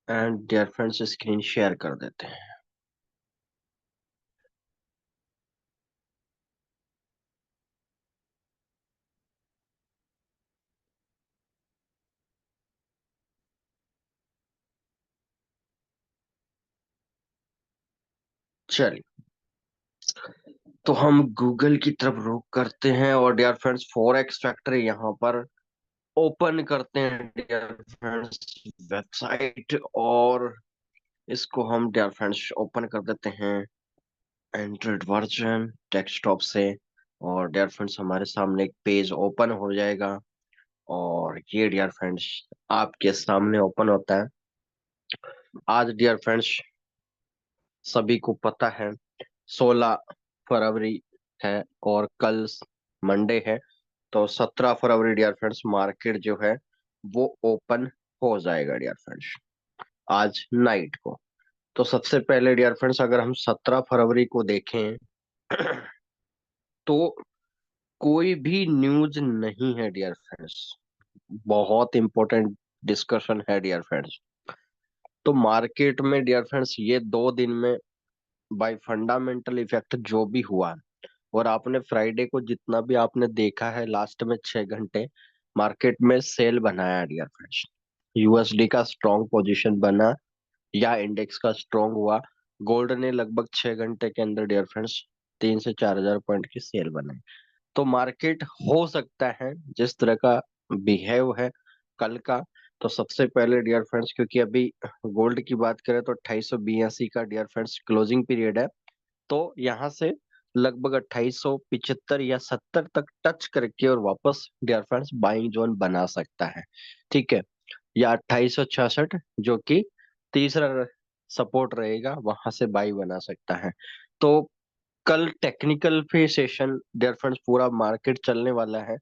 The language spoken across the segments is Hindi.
And dear friends screen share कर देते हैं। चलिए, तो हम गूगल की तरफ रुख करते हैं और डियर फ्रेंड्स फॉरेक्स फैक्ट्री यहाँ पर ओपन करते हैं डियर फ्रेंड्स वेबसाइट। और इसको हम डियर फ्रेंड्स ओपन कर देते हैं एंड्रॉइड वर्जन डेस्कटॉप से। और डियर फ्रेंड्स हमारे सामने एक पेज ओपन हो जाएगा और ये डियर फ्रेंड्स आपके सामने ओपन होता है। आज डियर फ्रेंड्स सभी को पता है 16 फरवरी है और कल मंडे है। तो 17 फरवरी डियर फ्रेंड्स मार्केट जो है वो ओपन हो जाएगा डियर फ्रेंड्स आज नाइट को। तो सबसे पहले डियर फ्रेंड्स अगर हम 17 फरवरी को देखें तो कोई भी न्यूज नहीं है डियर फ्रेंड्स। बहुत इंपॉर्टेंट डिस्कशन है डियर फ्रेंड्स। तो मार्केट में डियर फ्रेंड्स ये 2 दिन में बाय फंडामेंटल इफेक्ट जो भी हुआ, और आपने फ्राइडे को जितना भी आपने देखा है लास्ट में 6 घंटे मार्केट में सेल बनाया डियर फ्रेंड्स। यूएसडी का स्ट्रॉन्ग पोजीशन बना या इंडेक्स का स्ट्रॉन्ग हुआ। गोल्ड ने लगभग 6 घंटे के अंदर डियर फ्रेंड्स 3 से 4 हजार पॉइंट की सेल बनाई। तो मार्केट हो सकता है जिस तरह का बिहेव है कल का। तो सबसे पहले डियर फ्रेंड्स क्योंकि अभी गोल्ड की बात करें तो 2882 का डियर फ्रेंड्स क्लोजिंग पीरियड है। तो यहाँ से लगभग 2875 या 70 तक टच करके और वापस डियर फ्रेंड्स बाइंग जोन बना सकता है। ठीक है, या 2866 जो कि तीसरा सपोर्ट रहेगा वहां से बाई बना सकता है। तो कल टेक्निकल पे सेशन डियर फ्रेंड्स पूरा मार्केट चलने वाला है।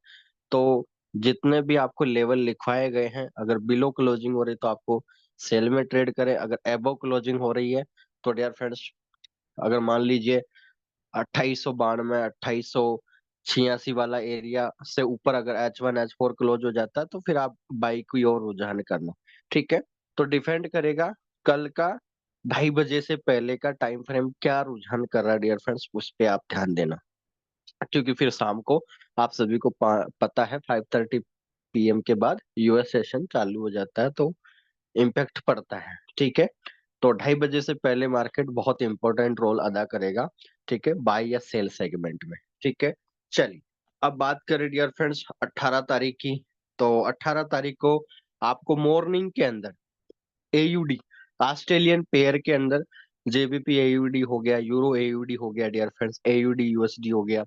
तो जितने भी आपको लेवल लिखवाए गए हैं अगर बिलो क्लोजिंग हो रही तो आपको सेल में ट्रेड करें, अगर एबो क्लोजिंग हो रही है तो डियर फ्रेंड्स अगर मान लीजिए 2892 2886 वाला एरिया से ऊपर अगर H1 H4 क्लोज हो जाता है तो फिर आप बाई की ओर रुझान करना। ठीक है, तो डिपेंड करेगा कल का 2:30 बजे से पहले का टाइम फ्रेम क्या रुझान कर रहा है डियर फ्रेंड्स, उस पे आप ध्यान देना। क्योंकि फिर शाम को आप सभी को पता है 5:30 PM के बाद यूएस सेशन चालू हो जाता है तो इम्पैक्ट पड़ता है। ठीक है, तो 2:30 बजे से पहले मार्केट बहुत इंपॉर्टेंट रोल अदा करेगा। ठीक है, बाय या सेल सेगमेंट में। ठीक है, चलिए अब बात करें डियर फ्रेंड्स 18 तारीख की। तो 18 तारीख को आपको मॉर्निंग के अंदर एयूडी ऑस्ट्रेलियन पेयर के अंदर जेबीपी एयूडी हो गया, यूरो एयूडी हो गया डियर फ्रेंड्स, एयूडी यूएसडी हो गया,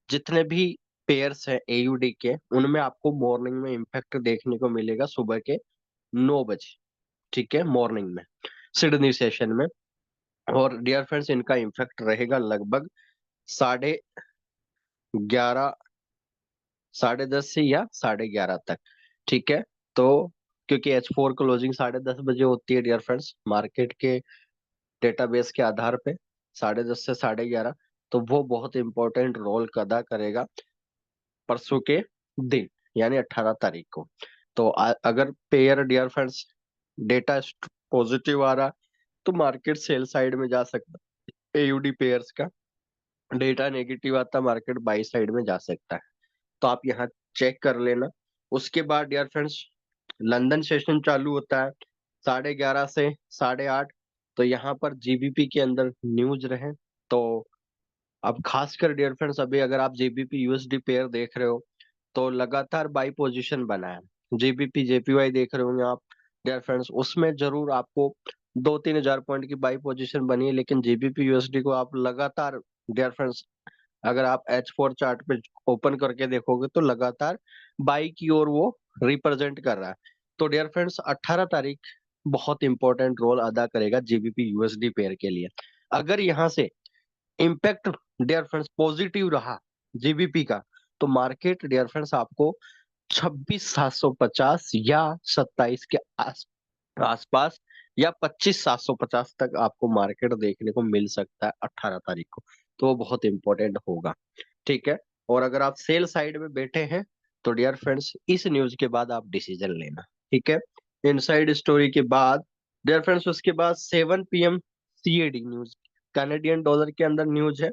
जितने भी पेयर्स हैं एयूडी के उनमें आपको मॉर्निंग में इम्पैक्ट देखने को मिलेगा सुबह के 9 बजे। ठीक है, मॉर्निंग में सिडनी सेशन में। और डियर फ्रेंड्स इनका इम्पैक्ट रहेगा लगभग 11:30, 10:30 से या 11:30 तक। ठीक है, तो क्योंकि H4 क्लोजिंग 10:30 बजे होती है डियर फ्रेंड्स मार्केट के डेटाबेस के आधार पे 10:30 से 11:30, तो वो बहुत इंपॉर्टेंट रोल अदा करेगा परसों के दिन यानी 18 तारीख को। तो अगर pair dear friends data positive आ रहा तो मार्केट सेल साइड में जा सकता है, एयूडी पेयर्स का डेटा नेगेटिव आता मार्केट बाई साइड में जा सकता है। तो आप यहाँ चेक कर लेना। उसके बाद डियर फ्रेंड्स लंदन सेशन चालू होता है 11:30 से 8:30। तो यहाँ पर जीबीपी के अंदर न्यूज रहे। तो अब खासकर डियर फ्रेंड्स अभी अगर आप जीबीपी यूएसडी पेयर देख रहे हो तो लगातार बाई पोजीशन बना है। जीबीपी जेपीवाई देख रहे होंगे आप डियर फ्रेंड्स, उसमें जरूर आपको 2-3 हजार पॉइंट की बाई पोजीशन बनी है, लेकिन जीबीपी यूएसडी को आप लगातार डियर फ्रेंड्स अगर आप H4 चार्ट पे ओपन करके देखोगे तो लगातार बाई की ओर वो रिप्रेजेंट कर रहा है। तो डियर फ्रेंड्स 18 तारीख बहुत इंपॉर्टेंट रोल अदा करेगा जीबीपी यूएसडी पेयर के लिए। अगर यहाँ से इम्पैक्ट डियर फ्रेंड्स पॉजिटिव रहा जीबीपी का तो मार्केट डियर फ्रेंड्स आपको 26,750 या 27 के आसपास या 25,750 तक आपको मार्केट देखने को मिल सकता है 18 तारीख को। तो वो बहुत इंपॉर्टेंट होगा। ठीक है, और अगर आप सेल साइड में बैठे हैं तो डियर फ्रेंड्स इस न्यूज के बाद आप डिसीजन लेना। ठीक है, इनसाइड स्टोरी के बाद डियर फ्रेंड्स उसके बाद 7 PM CAD news, Canadian dollar के अंदर न्यूज है।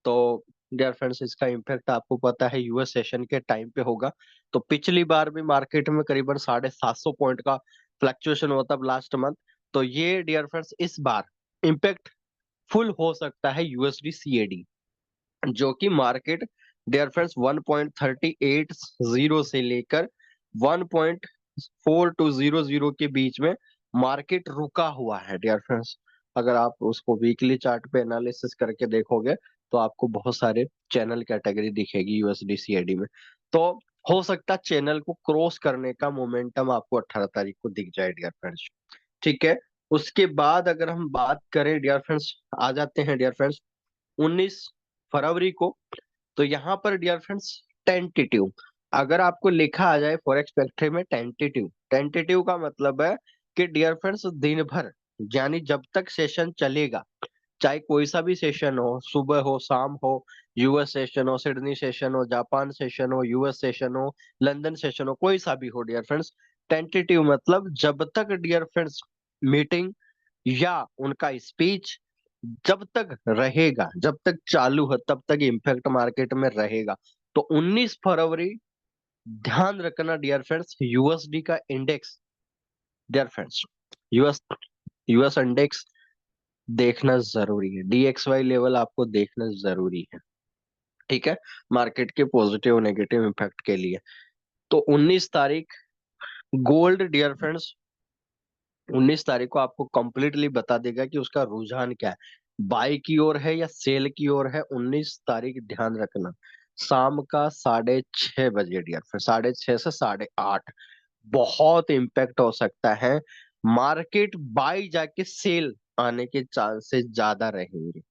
तो डियर फ्रेंड्स इसका इम्पैक्ट आपको पता है यूएस सेशन के टाइम पे होगा। तो पिछली बार भी मार्केट में करीबन 750 पॉइंट का फ्लक्चुएशन होता लास्ट मंथ। तो ये डियर फ्रेंड्स इस बार इम्पैक्ट फुल हो सकता है यूएसडी सीएडी, जो कि मार्केट डियर फ्रेंड्स 1.38 से लेकर 1.4200 के बीच में मार्केट रुका हुआ है डियर फ्रेंड्स। अगर आप उसको वीकली चार्ट पे एनालिसिस करके देखोगे तो आपको बहुत सारे चैनल कैटेगरी दिखेगी यूएसडी सीएडी में। तो हो सकता है चैनल को क्रॉस करने का मोमेंटम आपको 18 तारीख को दिख जाए डियर फ्रेंड्स। ठीक है। उसके बाद अगर हम बात करें डियर फ्रेंड्स, आ जाते हैं डियर फ्रेंड्स 19 फरवरी को। तो यहाँ पर डियर फ्रेंड्स टेंटेटिव, अगर आपको लिखा आ जाए फॉरेक्स फैक्ट्री में टेंटेटिव, टेंटेटिव का मतलब है कि डियर फ्रेंड्स दिन भर, यानी जब तक सेशन चलेगा, चाहे कोई सा भी सेशन हो, सुबह हो शाम हो, यूएस सेशन हो, सिडनी सेशन हो, जापान सेशन हो, यूएस सेशन हो, लंदन सेशन हो, कोई सा भी हो डियर फ्रेंड्स, टेंटेटिव मतलब जब तक डियर फ्रेंड्स मीटिंग या उनका स्पीच जब तक रहेगा, जब तक चालू है तब तक इम्पैक्ट मार्केट में रहेगा। तो 19 फरवरी ध्यान रखना डियर फ्रेंड्स, यूएसडी का index dear friends, US US index देखना जरूरी है, डीएक्सवाई लेवल आपको देखना जरूरी है। ठीक है, मार्केट के पॉजिटिव और नेगेटिव इम्पैक्ट के लिए। तो 19 तारीख गोल्ड डियर फ्रेंड्स, 19 तारीख को आपको कंप्लीटली बता देगा कि उसका रुझान क्या है, बाई की ओर है या सेल की ओर है। 19 तारीख ध्यान रखना, शाम का 6:30 बजे डियर फिर 6:30 से 8:30 बहुत इम्पैक्ट हो सकता है। मार्केट बाई जाके सेल आने के चांसेस ज्यादा रहेंगे,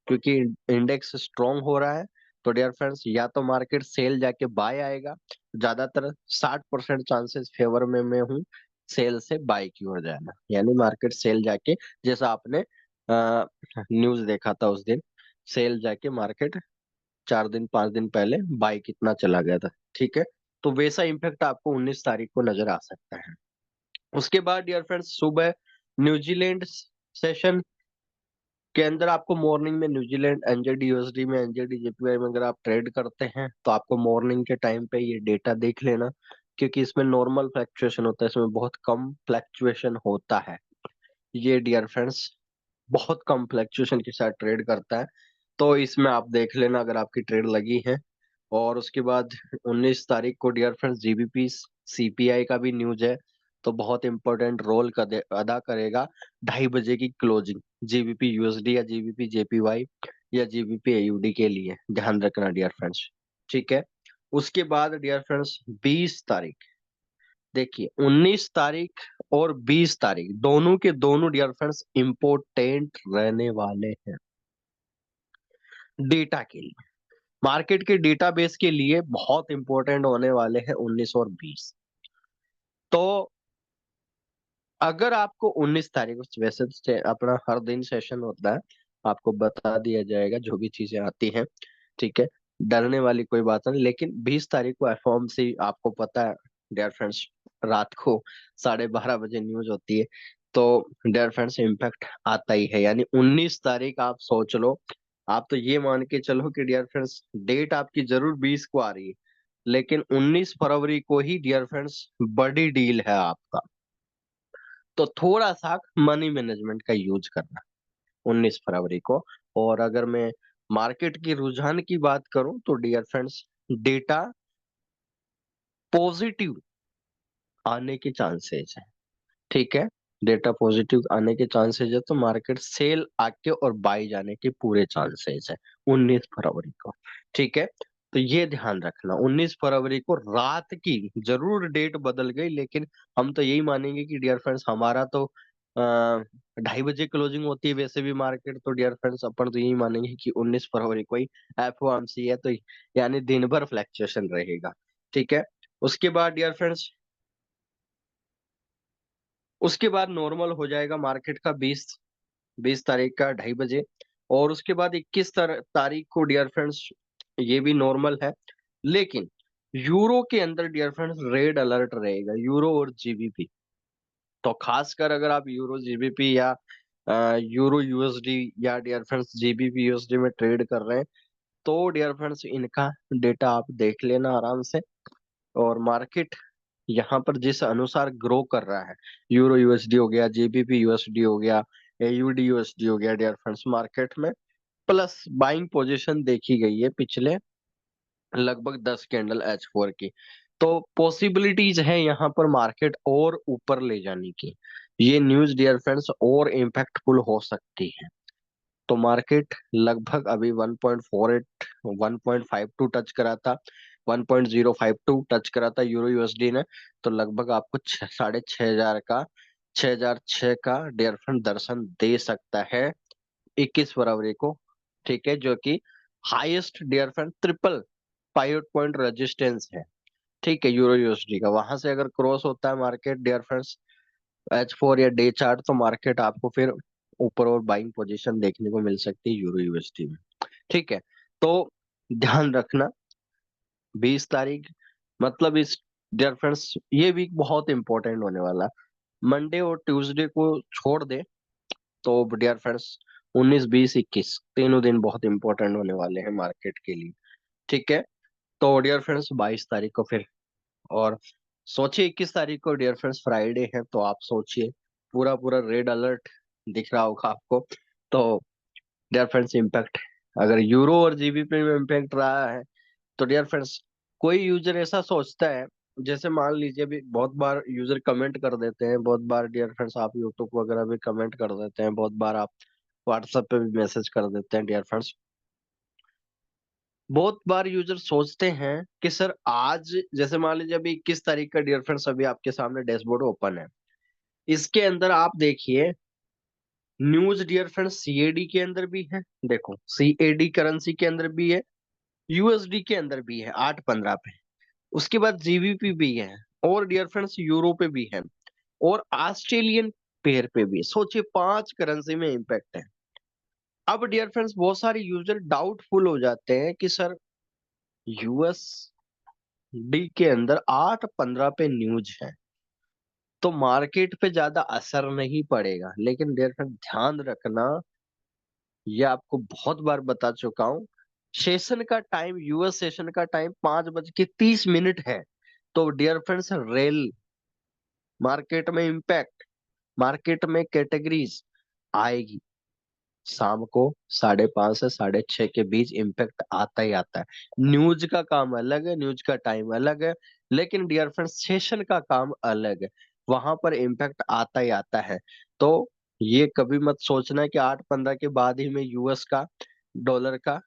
क्योंकि इंडेक्स स्ट्रॉन्ग हो रहा है। तो डियर फ्रेंड्स या तो मार्केट सेल जाके बाय आएगा, ज्यादातर 60% चांसेस फेवर में मैं हूँ सेल से बाय की ओर जाना, यानी मार्केट सेल जाके, जैसा आपने न्यूज देखा था उस दिन, सेल जाके मार्केट 4 दिन 5 दिन पहले बाय कितना चला गया था। ठीक है, तो वैसा इम्पैक्ट आपको 19 तारीख को नजर आ सकता है। उसके बाद डियर फ्रेंड्स सुबह न्यूजीलैंड सेशन के अंदर आपको मॉर्निंग में न्यूजीलैंड एनजेडी यूएसडी में, एनजेडी जेपीवाई में अगर आप ट्रेड करते हैं तो आपको मॉर्निंग के टाइम पे ये डेटा देख लेना, क्योंकि इसमें नॉर्मल फ्लैक्चुएशन होता है, इसमें बहुत कम फ्लैक्चुएशन होता है। ये डियर फ्रेंड्स बहुत कम फ्लैक्चुएशन के साथ ट्रेड करता है। तो इसमें आप देख लेना अगर आपकी ट्रेड लगी है। और उसके बाद 19 तारीख को डियर फ्रेंड्स जीबीपी सीपीआई का भी न्यूज है, तो बहुत इंपॉर्टेंट रोल अदा करेगा 2:30 बजे की क्लोजिंग, जीबीपी यूएसडी या जीबीपी जेपीवाई या जीबीपी एयूडी के लिए ध्यान रखना डियर फ्रेंड्स। ठीक है। उसके बाद डियर फ्रेंड्स 20 तारीख, देखिए 19 तारीख और 20 तारीख दोनों के दोनों डियर फ्रेंड्स इंपोर्टेंट रहने वाले हैं डेटा के लिए, मार्केट के डेटाबेस के लिए बहुत इंपॉर्टेंट होने वाले हैं 19 और 20। तो अगर आपको 19 तारीख को, वैसे तो अपना हर दिन सेशन होता है, आपको बता दिया जाएगा जो भी चीजें आती हैं। ठीक है, डरने वाली कोई बात नहीं। लेकिन 20 तारीख को एफओएम से आपको पता है डियर फ्रेंड्स, रात को 12:30 बजे न्यूज होती है। तो डियर फ्रेंड्स इम्पैक्ट आता ही है, यानी 19 तारीख आप सोच लो, आप तो ये मान के चलो कि डियर फ्रेंड्स डेट आपकी जरूर 20 को आ रही है, लेकिन 19 फरवरी को ही डियर फ्रेंड्स बड़ी डील है आपका। तो थोड़ा सा मनी मैनेजमेंट का यूज करना 19 फरवरी को। और अगर मैं मार्केट की रुझान की बात करूं तो डियर फ्रेंड्स डेटा पॉजिटिव आने के चांसेस है। ठीक है, डेटा पॉजिटिव आने के चांसेस है, तो मार्केट सेल आके और बाई जाने के पूरे चांसेस है 19 फरवरी को। ठीक है, तो ये ध्यान रखना 19 फरवरी को रात की, जरूर डेट बदल गई लेकिन हम तो यही मानेंगे कि डियर फ्रेंड्स हमारा तो 2:30 बजे क्लोजिंग होती है वैसे भी मार्केट, तो डियर फ्रेंड्स अपन तो यही मानेंगे कि 19 फरवरी को ही एफओएमसी है, तो यानी दिन भर फ्लैक्चुएशन रहेगा। ठीक है, उसके बाद डियर फ्रेंड्स, उसके बाद नॉर्मल हो जाएगा मार्केट का 20 तारीख का 2:30 बजे। और उसके बाद 21 तारीख को डियर फ्रेंड्स ये भी नॉर्मल है, लेकिन यूरो के अंदर डियर फ्रेंड्स रेड अलर्ट रहेगा, यूरो और जीबीपी। तो खासकर अगर आप यूरो जीबीपी या यूरो यूएसडी या डियर फ्रेंड्स जीबीपी यूएसडी में ट्रेड कर रहे हैं, तो डियर फ्रेंड्स इनका डेटा आप देख लेना आराम से। और मार्केट यहाँ पर जिस अनुसार ग्रो कर रहा है, यूरो यूएसडी हो गया, जीबीपी यूएसडी हो गया, एयूडी यूएसडी हो गया डियर फ्रेंड्स, मार्केट में प्लस बाइंग पोजीशन देखी गई है पिछले लगभग 10 कैंडल H4 की। तो पॉसिबिलिटीज है यहाँ पर मार्केट और ऊपर ले जाने की। ये न्यूज डियर फ्रेंड्स और इम्पैक्टफुल हो सकती है। तो मार्केट लगभग अभी 1.48 1.52 टच करा था, 1.052 टच करा था यूरो यूएसडी ने। तो लगभग आपको 6,500 का 6,006 का डियर फ्रेंड दर्शन दे सकता है 21 फरवरी को। ठीक है, जो कि highest dear friend triple pivot point resistance है। ठीक है, यूरो यूएसडी का वहां से अगर क्रॉस होता है मार्केट डियर फ्रेंड्स H4 या डे चार्ट, तो मार्केट आपको फिर ऊपर और बाइंग पोजीशन देखने को मिल सकती है यूरो यूएसडी में। ठीक है, तो ध्यान रखना 20 तारीख, मतलब इस डियर फ्रेंड्स ये वीक बहुत इंपॉर्टेंट होने वाला। मंडे और ट्यूसडे को छोड़ दे तो डियर फ्रेंड्स 19, 20, 21 तीनों दिन बहुत इंपॉर्टेंट होने वाले हैं मार्केट के लिए। ठीक है, तो डियर फ्रेंड्स 22 तारीख को फिर, और सोचिए 21 तारीख को डियर फ्रेंड्स फ्राइडे है, तो आप सोचिए पूरा पूरा रेड अलर्ट दिख रहा होगा आपको। तो डियर फ्रेंड्स इम्पैक्ट अगर यूरो और जीबीपी में इम्पैक्ट रहा है, तो डियर फ्रेंड्स कोई यूजर ऐसा सोचता है, जैसे मान लीजिए भी बहुत बार यूजर कमेंट कर देते हैं, बहुत बार डियर फ्रेंड्स आप यूट्यूब वगैरह भी कमेंट कर देते हैं, बहुत बार आप व्हाट्सएप पे भी मैसेज कर देते हैं डियर फ्रेंड्स। बहुत बार यूजर सोचते हैं कि सर आज, जैसे मान लीजिए अभी 21 तारीख का डियर फ्रेंड्स अभी आपके सामने डैशबोर्ड ओपन है, इसके अंदर आप देखिए न्यूज डियर फ्रेंड्स सीएडी के अंदर भी है, देखो सीएडी करेंसी के अंदर भी है, यूएसडी के अंदर भी है 8.15 पे, उसके बाद जीबीपी भी है, और डियर फ्रेंड्स यूरो पे भी है, और ऑस्ट्रेलियन पेयर पे भी है। सोचिए 5 करेंसी में इम्पैक्ट है। अब डियर फ्रेंड्स बहुत सारे यूजर डाउटफुल हो जाते हैं कि सर यूएसडी के अंदर 8.15 पे न्यूज है तो मार्केट पे ज्यादा असर नहीं पड़ेगा, लेकिन डियर फ्रेंड ध्यान रखना, ये आपको बहुत बार बता चुका हूँ, सेशन का टाइम, यूएस सेशन का टाइम 5:30 है। तो डियर फ्रेंड्स रेल मार्केट में इम्पैक्ट, मार्केट में कैटेगरीज आएगी शाम को 5:30 से 6:30 के बीच इम्पैक्ट आता ही आता है। न्यूज का काम अलग है, न्यूज का टाइम अलग है, लेकिन डियर फ्रेंड्स सेशन का काम अलग है, वहां पर इम्पैक्ट आता ही आता है। तो ये कभी मत सोचना कि 8.15 के बाद ही मैं यूएस का, डॉलर का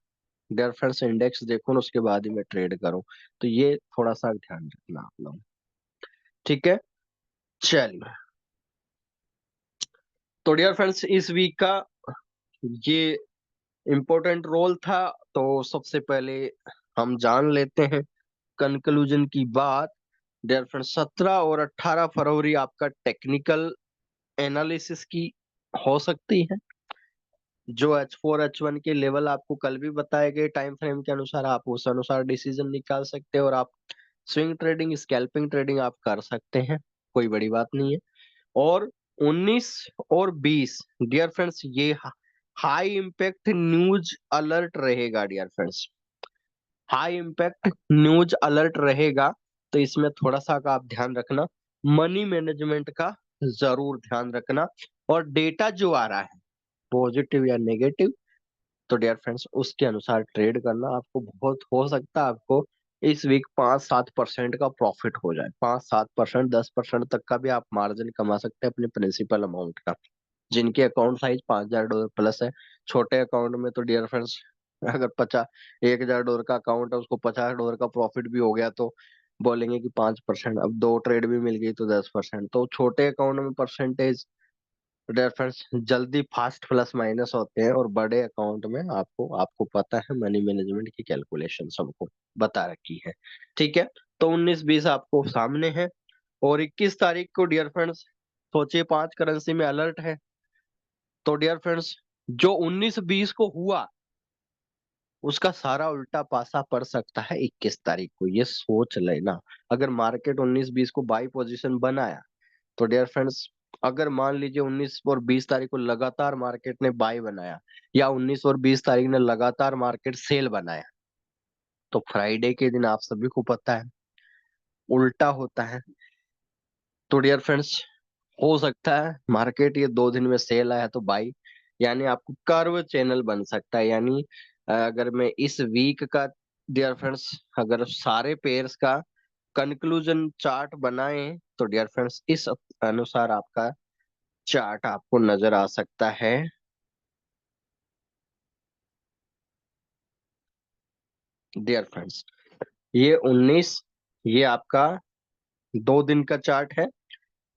डियर फ्रेंड्स इंडेक्स देखूं उसके बाद ही मैं ट्रेड करूं। तो ये थोड़ा सा ध्यान रखना आप लोग। ठीक है, चलिए। तो डियर फ्रेंड्स इस वीक का ये इम्पोर्टेंट रोल था। तो सबसे पहले हम जान लेते हैं कंक्लूजन की बात। डियर फ्रेंड्स 17 और 18 फरवरी आपका टेक्निकल एनालिसिस की हो सकती है। जो H4 H1 के लेवल आपको कल भी बताए गए टाइम फ्रेम के अनुसार, आप उस अनुसार डिसीजन निकाल सकते हैं, और आप स्विंग ट्रेडिंग, स्कैल्पिंग ट्रेडिंग आप कर सकते हैं, कोई बड़ी बात नहीं है। और 19 और 20 डियर फ्रेंड्स ये हाई इम्पैक्ट न्यूज अलर्ट रहेगा dear friends, high impact news alert रहेगा। तो इसमें थोड़ा सा का आप ध्यान रखना, मनी मैनेजमेंट का जरूर ध्यान रखना, और डेटा जो आ रहा है पॉजिटिव या नेगेटिव, तो डियर फ्रेंड्स उसके अनुसार ट्रेड करना। आपको बहुत हो सकता है आपको इस वीक 5-7% का प्रॉफिट हो जाए, 5-7%, 10% तक का भी आप मार्जिन कमा सकते हैं अपने प्रिंसिपल अमाउंट का, जिनके अकाउंट साइज $5,000 प्लस है। छोटे अकाउंट में तो डियर फ्रेंड्स अगर 1,000 डॉलर का अकाउंट है, उसको $50 का प्रॉफिट भी हो गया तो बोलेंगे कि 5%, अब 2 ट्रेड भी मिल गई तो 10%। तो छोटे अकाउंट में परसेंटेज डियर फ्रेंड्स जल्दी फास्ट प्लस माइनस होते हैं, और बड़े अकाउंट में आपको आपको पता है मनी मैनेजमेंट की कैलकुलेशन हमको बता रखी है। ठीक है, तो 19-20 आपको सामने है, और 21 तारीख को डियर फ्रेंड्स सोचिए 5 करेंसी में अलर्ट है। तो डियर फ्रेंड्स जो 19-20 को हुआ उसका सारा उल्टा पासा पड़ सकता है 21 तारीख को, ये सोच लेना। अगर मार्केट 19-20 को बाई पोजीशन बनाया, तो डियर फ्रेंड्स अगर मान लीजिए 19 और 20 तारीख को लगातार मार्केट ने बाय बनाया, या 19 और 20 तारीख ने लगातार मार्केट सेल बनाया, तो फ्राइडे के दिन आप सभी को पता है उल्टा होता है। तो डियर फ्रेंड्स, हो सकता है मार्केट ये 2 दिन में सेल आया तो बाई, यानी आपको कर्व चैनल बन सकता है। यानी अगर मैं इस वीक का डियर फ्रेंड्स, अगर सारे पेयर्स का कंक्लूजन चार्ट बनाए, तो डियर फ्रेंड्स इस अनुसार आपका चार्ट आपको नजर आ सकता है। डियर फ्रेंड्स, ये 19, ये आपका 2 दिन का चार्ट है।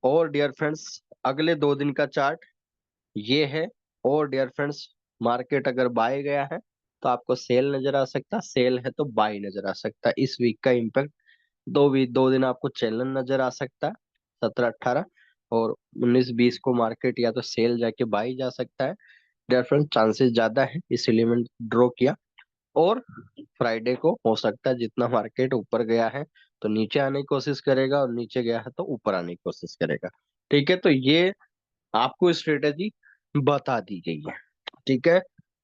और डियर फ्रेंड्स, अगले 2 दिन का चार्ट ये है। और डियर फ्रेंड्स, मार्केट अगर बाय गया है तो आपको सेल नजर आ सकता है, सेल है तो बाय नजर आ सकता है। इस वीक का इम्पैक्ट 2 दिन आपको चैनल नजर आ सकता है, 17-18। और 19-20 को मार्केट या तो सेल जाके बाय जा सकता है। डियर फ्रेंड्स, चांसेस ज्यादा है, इसीलिए मैंने ड्रॉ किया। और फ्राइडे को हो सकता है जितना मार्केट ऊपर गया है तो नीचे आने की कोशिश करेगा, और नीचे गया है तो ऊपर आने की कोशिश करेगा। ठीक है, तो ये आपको स्ट्रेटेजी बता दी गई है। ठीक है,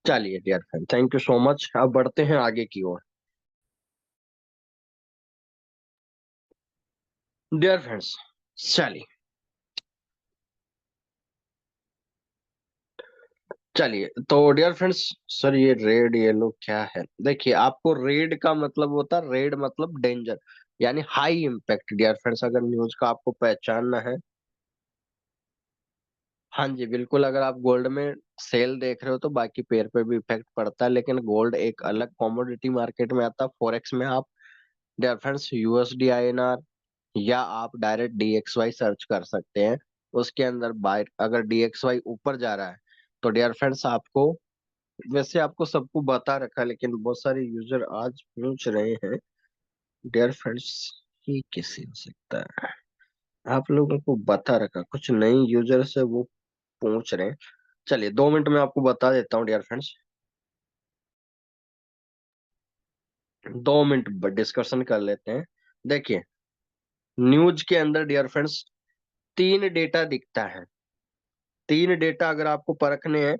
चलिए dear friend, thank you so much. अब बढ़ते हैं आगे की ओर। डियर फ्रेंड्स, चलिए चलिए तो डियर फ्रेंड्स, सर ये रेड येलो क्या है? देखिए, आपको रेड का मतलब होता है, रेड मतलब डेंजर, यानी हाई इम्पैक्ट। डियर फ्रेंड्स, अगर न्यूज का आपको पहचानना है, हाँ जी बिल्कुल, अगर आप गोल्ड में सेल देख रहे हो तो बाकी पेयर पे भी इफेक्ट पड़ता है, लेकिन गोल्ड एक अलग कमोडिटी मार्केट में आता है। फॉरेक्स में आप डियर फ्रेंड्स यूएसडी आईएनआर, या आप डायरेक्ट डीएक्सवाई सर्च कर सकते हैं। उसके अंदर बाय, अगर डीएक्सवाई ऊपर जा रहा है तो डियर फ्रेंड्स आपको, वैसे आपको सबको बता रखा है, लेकिन बहुत सारे यूजर आज पूछ रहे हैं डियर फ्रेंड्स, ये कैसे हो सकता है? आप लोगों को बता रखा, कुछ नए यूजर से वो पूछ रहे हैं। चलिए 2 मिनट में आपको बता देता हूँ डियर फ्रेंड्स। 2 मिनट डिस्कशन कर लेते हैं। देखिए, न्यूज के अंदर डियर फ्रेंड्स 3 डेटा दिखता है। 3 डेटा अगर आपको परखने हैं,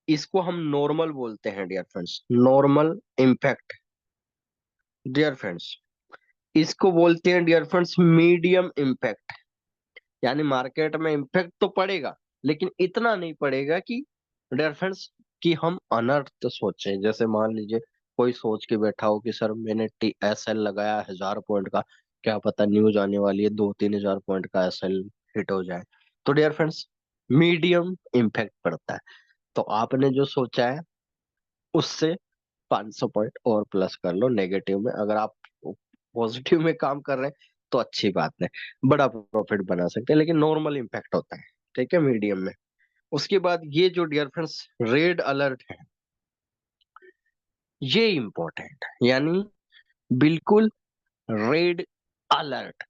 इसको हम नॉर्मल बोलते हैं dear friends, normal impact. Dear friends, इसको बोलते हैं डियर फ्रेंड्स मीडियम इम्पैक्ट। यानी मार्केट में इम्पैक्ट तो पड़ेगा, लेकिन इतना नहीं पड़ेगा कि डियर फ्रेंड्स कि हम अनर्थ सोचें। जैसे मान लीजिए कोई सोच के बैठा हो कि सर मैंने टीएसएल लगाया 1000 पॉइंट का, क्या पता न्यूज आने वाली है 2-3 हजार पॉइंट का एसएल हिट हो जाए। तो डियर फ्रेंड्स, मीडियम इम्पैक्ट पड़ता है। तो आपने जो सोचा है उससे 500 पॉइंट और प्लस कर लो नेगेटिव में। अगर आप पॉजिटिव में काम कर रहे हैं तो अच्छी बात है, बड़ा प्रॉफिट बना सकते हैं, लेकिन नॉर्मल इम्पैक्ट होता है। ठीक है, मीडियम में। उसके बाद ये जो डियर फ्रेंड्स रेड अलर्ट है, ये इंपॉर्टेंट है। यानी बिल्कुल रेड अलर्ट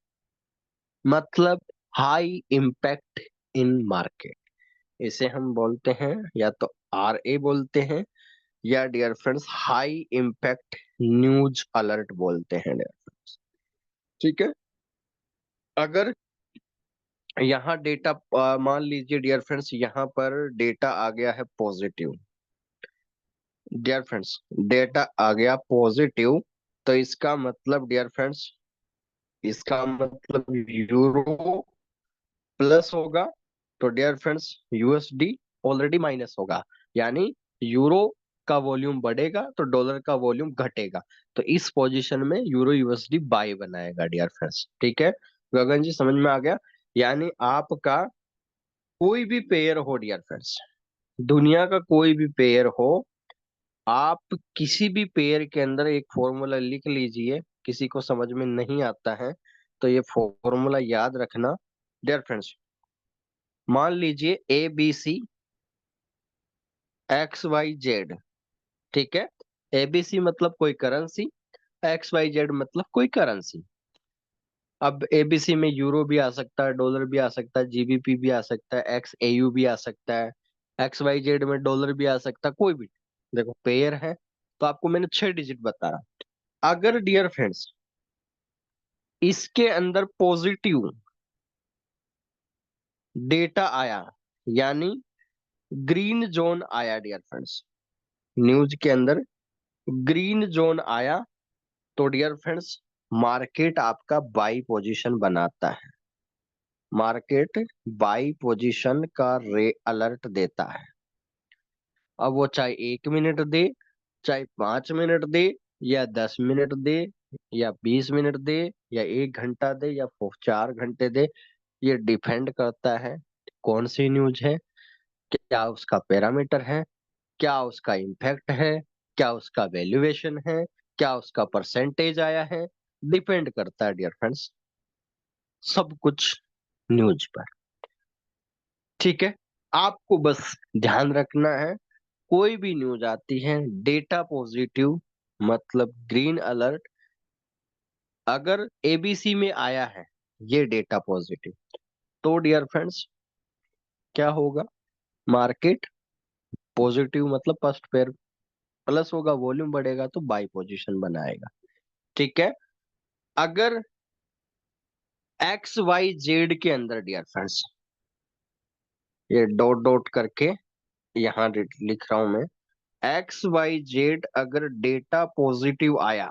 मतलब हाई इम्पैक्ट इन मार्केट, इसे हम बोलते हैं या तो आरए बोलते हैं, या dear friends high impact news alert बोलते हैं डियर फ्रेंड्स। ठीक है, अगर यहाँ डेटा मान लीजिए डियर फ्रेंड्स, यहाँ पर डेटा आ गया है पॉजिटिव। डियर फ्रेंड्स, डेटा आ गया पॉजिटिव, तो इसका मतलब डियर फ्रेंड्स, इसका मतलब यूरो प्लस होगा, तो dear friends USD already minus होगा। यानी यूरो का वॉल्यूम बढ़ेगा तो डॉलर का वॉल्यूम घटेगा। तो इस पोजीशन में यूरो यूएसडी बाय बनाएगा डियर फ्रेंड्स। ठीक है, गगन जी समझ में आ गया? यानी आपका कोई भी पेयर हो डियर फ्रेंड्स, दुनिया का कोई भी पेयर हो, आप किसी भी पेयर के अंदर एक फॉर्मूला लिख लीजिए। किसी को समझ में नहीं आता है तो ये फॉर्मूला याद रखना डियर फ्रेंड्स। मान लीजिए A B C X Y Z. ठीक है, एबीसी मतलब कोई करेंसी, एक्स वाई जेड मतलब कोई करेंसी। अब एबीसी में यूरो भी आ सकता है, डॉलर भी आ सकता है, जीबीपी भी आ सकता है, एक्स एयू भी आ सकता है, एक्स वाई जेड में डॉलर भी आ सकता है, कोई भी। देखो पेयर है, तो आपको मैंने 6 डिजिट बता रहा। अगर डियर फ्रेंड्स इसके अंदर पॉजिटिव डेटा आया यानी ग्रीन जोन आया डियर फ्रेंड्स, न्यूज के अंदर ग्रीन जोन आया तो डियर फ्रेंड्स मार्केट आपका बाई पोजीशन बनाता है, मार्केट बाई पोजीशन का रे अलर्ट देता है। अब वो चाहे 1 मिनट दे, चाहे 5 मिनट दे, या 10 मिनट दे, या 20 मिनट दे, या 1 घंटा दे, या 4 घंटे दे, ये डिपेंड करता है कौन सी न्यूज है, क्या उसका पैरामीटर है, क्या उसका इम्पैक्ट है, क्या उसका वैल्यूएशन है, क्या उसका परसेंटेज आया है, डिपेंड करता है डियर फ्रेंड्स सब कुछ न्यूज पर। ठीक है, आपको बस ध्यान रखना है कोई भी न्यूज आती है डेटा पॉजिटिव मतलब ग्रीन अलर्ट, अगर एबीसी में आया है ये डेटा पॉजिटिव, तो डियर फ्रेंड्स क्या होगा, मार्केट पॉजिटिव मतलब फर्स्ट पेयर प्लस होगा, वॉल्यूम बढ़ेगा तो बाई पोजीशन बनाएगा। ठीक है, अगर एक्स वाई जेड के अंदर डियर फ्रेंड्स, ये डॉट डॉट करके यहाँ लिख रहा हूं मैं, एक्स वाई जेड अगर डेटा पॉजिटिव आया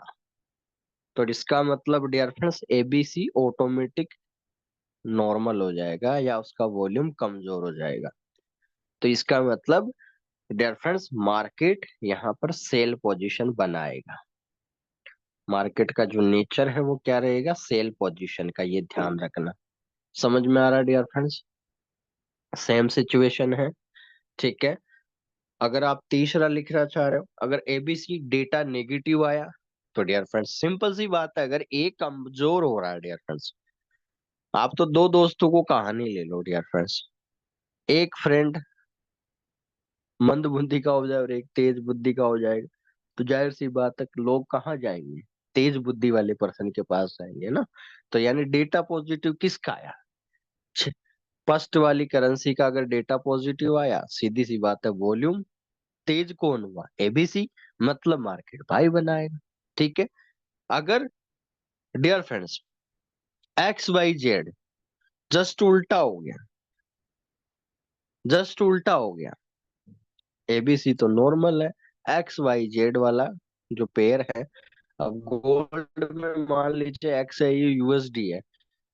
तो इसका मतलब dear friends ABC automatic normal हो जाएगा या उसका वॉल्यूम कमजोर हो जाएगा। तो इसका मतलब डियर फ्रेंड्स मार्केट यहाँ पर सेल पोजीशन बनाएगा, मार्केट का जो नेचर है वो क्या रहेगा, सेल पोजीशन का, ये ध्यान रखना। समझ में आ रहा है डियर फ्रेंड्स, सेम सिचुएशन है। ठीक है, अगर आप तीसरा लिखना चाह रहे हो, अगर एबीसी डेटा नेगेटिव आया तो डियर फ्रेंड्स सिंपल सी बात है, अगर ए कमजोर हो रहा है डियर फ्रेंड्स, आप तो दो दोस्तों को कहानी ले लो डियर फ्रेंड्स, एक फ्रेंड मंद बुद्धि का हो जाए और एक तेज बुद्धि का हो जाएगा, तो जाहिर सी बात है लोग कहाँ जाएंगे, तेज बुद्धि वाले पर्सन के पास जाएंगे ना। तो यानी डेटा पॉजिटिव किसका आया, फर्स्ट वाली करेंसी का अगर डेटा पॉजिटिव आया सीधी सी बात है वॉल्यूम तेज कौन हुआ, एबीसी, मतलब मार्केट भाई बनाएगा। ठीक है, अगर dear friends X Y Z just उल्टा हो गया, जस्ट उल्टा हो गया, एबीसी तो नॉर्मल है, एक्स वाई जेड वाला जो पेयर है, अब गोल्ड में मान लीजिए एक्स है, ये यूएसडी है,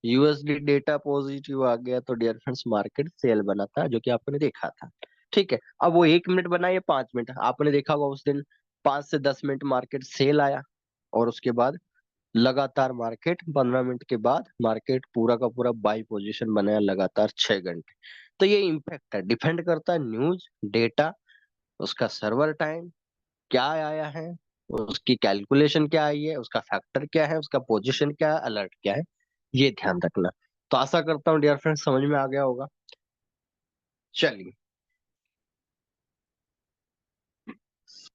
यूएसडी डेटा पॉजिटिव आ गया तो डियर फ्रेंड्स मार्केट सेल बना था, जो कि आपने देखा था। ठीक है, अब वो 1 मिनट बना या 5 मिनट, आपने देखा होगा उस दिन 5 से 10 मिनट मार्केट सेल आया, और उसके बाद लगातार मार्केट 15 मिनट के बाद मार्केट पूरा का पूरा बाई पोजीशन बनाया लगातार 6 घंटे। तो ये इम्पैक्ट है, डिपेंड करता है न्यूज डेटा, उसका सर्वर टाइम क्या आया है, उसकी कैलकुलेशन क्या आई है, उसका फैक्टर क्या है, उसका पोजीशन क्या है, अलर्ट क्या है, ये ध्यान रखना। तो आशा करता हूँ डियर फ्रेंड्स समझ में आ गया होगा। चलिए,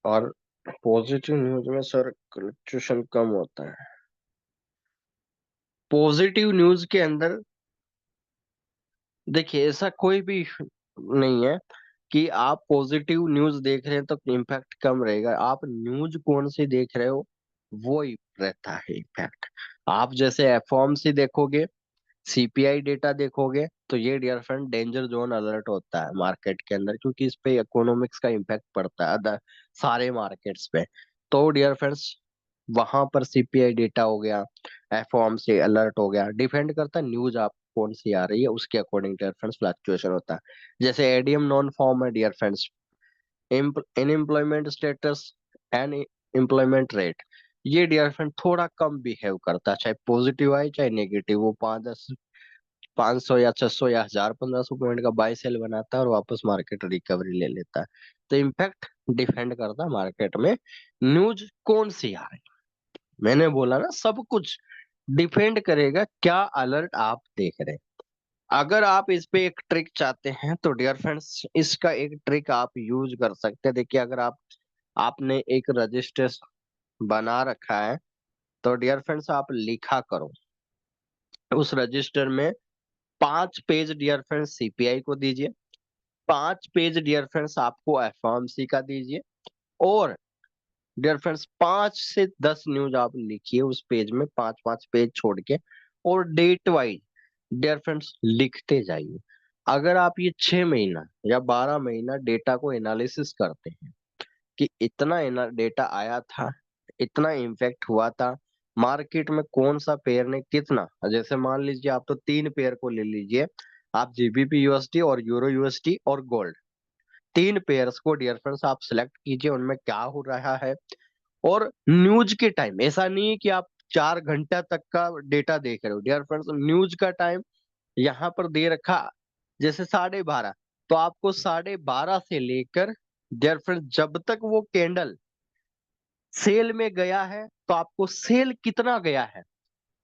और पॉजिटिव न्यूज में सर फ्लक्चुएशन कम होता है, पॉजिटिव न्यूज के अंदर देखिए ऐसा कोई भी नहीं है कि आप पॉजिटिव न्यूज देख रहे हैं तो इम्पैक्ट कम रहेगा, आप न्यूज कौन सी देख रहे हो वो ही रहता है इम्पैक्ट। आप जैसे एफओएमसी देखोगे, सीपीआई डेटा देखोगे, तो ये dear friend danger zone alert होता है मार्केट के अंदर, क्योंकि इस पे इकोनॉमिक्स का इम्पैक्ट पड़ता है अदर सारे मार्केट्स पे। तो डियर फ्रेंड्स वहां पर सीपीआई डेटा हो गया, एफओएमसी अलर्ट हो गया, डिपेंड करता है न्यूज आप कौन सी आ रही है उसके अकॉर्डिंग डियर फ्रेंड्स फ्लक्चुएशन होता है। जैसे एडीएम नॉन फॉर्म है dear friends, unemployment status and employment rate, ये डियर फ्रेंड थोड़ा कम बिहेव करता है, चाहे पॉजिटिव आए चाहे नेगेटिव, वो 500 या 600 या 1000 1500 पॉइंट का बाय सेल बनाता है और वापस मार्केट रिकवरी ले लेता है। तो इम्पैक्ट डिपेंड करता है मार्केट में न्यूज कौन सी आ रही है। मैंने बोला ना सब कुछ डिपेंड करेगा क्या अलर्ट आप देख रहे हैं। अगर आप इस पे एक ट्रिक चाहते हैं तो डियर फ्रेंड्स इसका एक ट्रिक आप यूज कर सकते हैं। देखिए, अगर आपने एक रजिस्टर बना रखा है तो डियर फ्रेंड्स आप लिखा करो उस रजिस्टर में 5 पेज डियर फ्रेंड्स सीपीआई को दीजिए, 5 पेज डियर फ्रेंड्स आपको एफओएमसी का दीजिए, और डियर फ्रेंड्स 5 से 10 न्यूज आप लिखिए उस पेज में, 5 5 पेज छोड़ के, और डेट वाइज डियर फ्रेंड्स लिखते जाइए। अगर आप ये 6 महीना या 12 महीना डेटा को एनालिसिस करते हैं कि इतना डेटा आया था, इतना इम्पैक्ट हुआ था, मार्केट में कौन सा पेयर ने कितना, जैसे मान लीजिए आप तो 3 पेयर को ले लीजिए, आप जीबीपी यूएसडी और यूरो यूएसडी और गोल्ड, 3 पेयर्स को डियर फ्रेंड्स आप सिलेक्ट कीजिए, उनमें क्या हो रहा है। और न्यूज के टाइम ऐसा नहीं है कि आप 4 घंटा तक का डेटा देख रहे हो डियर फ्रेंड्स, न्यूज का टाइम यहाँ पर दे रखा जैसे 12:30, तो आपको 12:30 से लेकर डियर फ्रेंड्स जब तक वो कैंडल सेल में गया है, तो आपको सेल कितना गया है,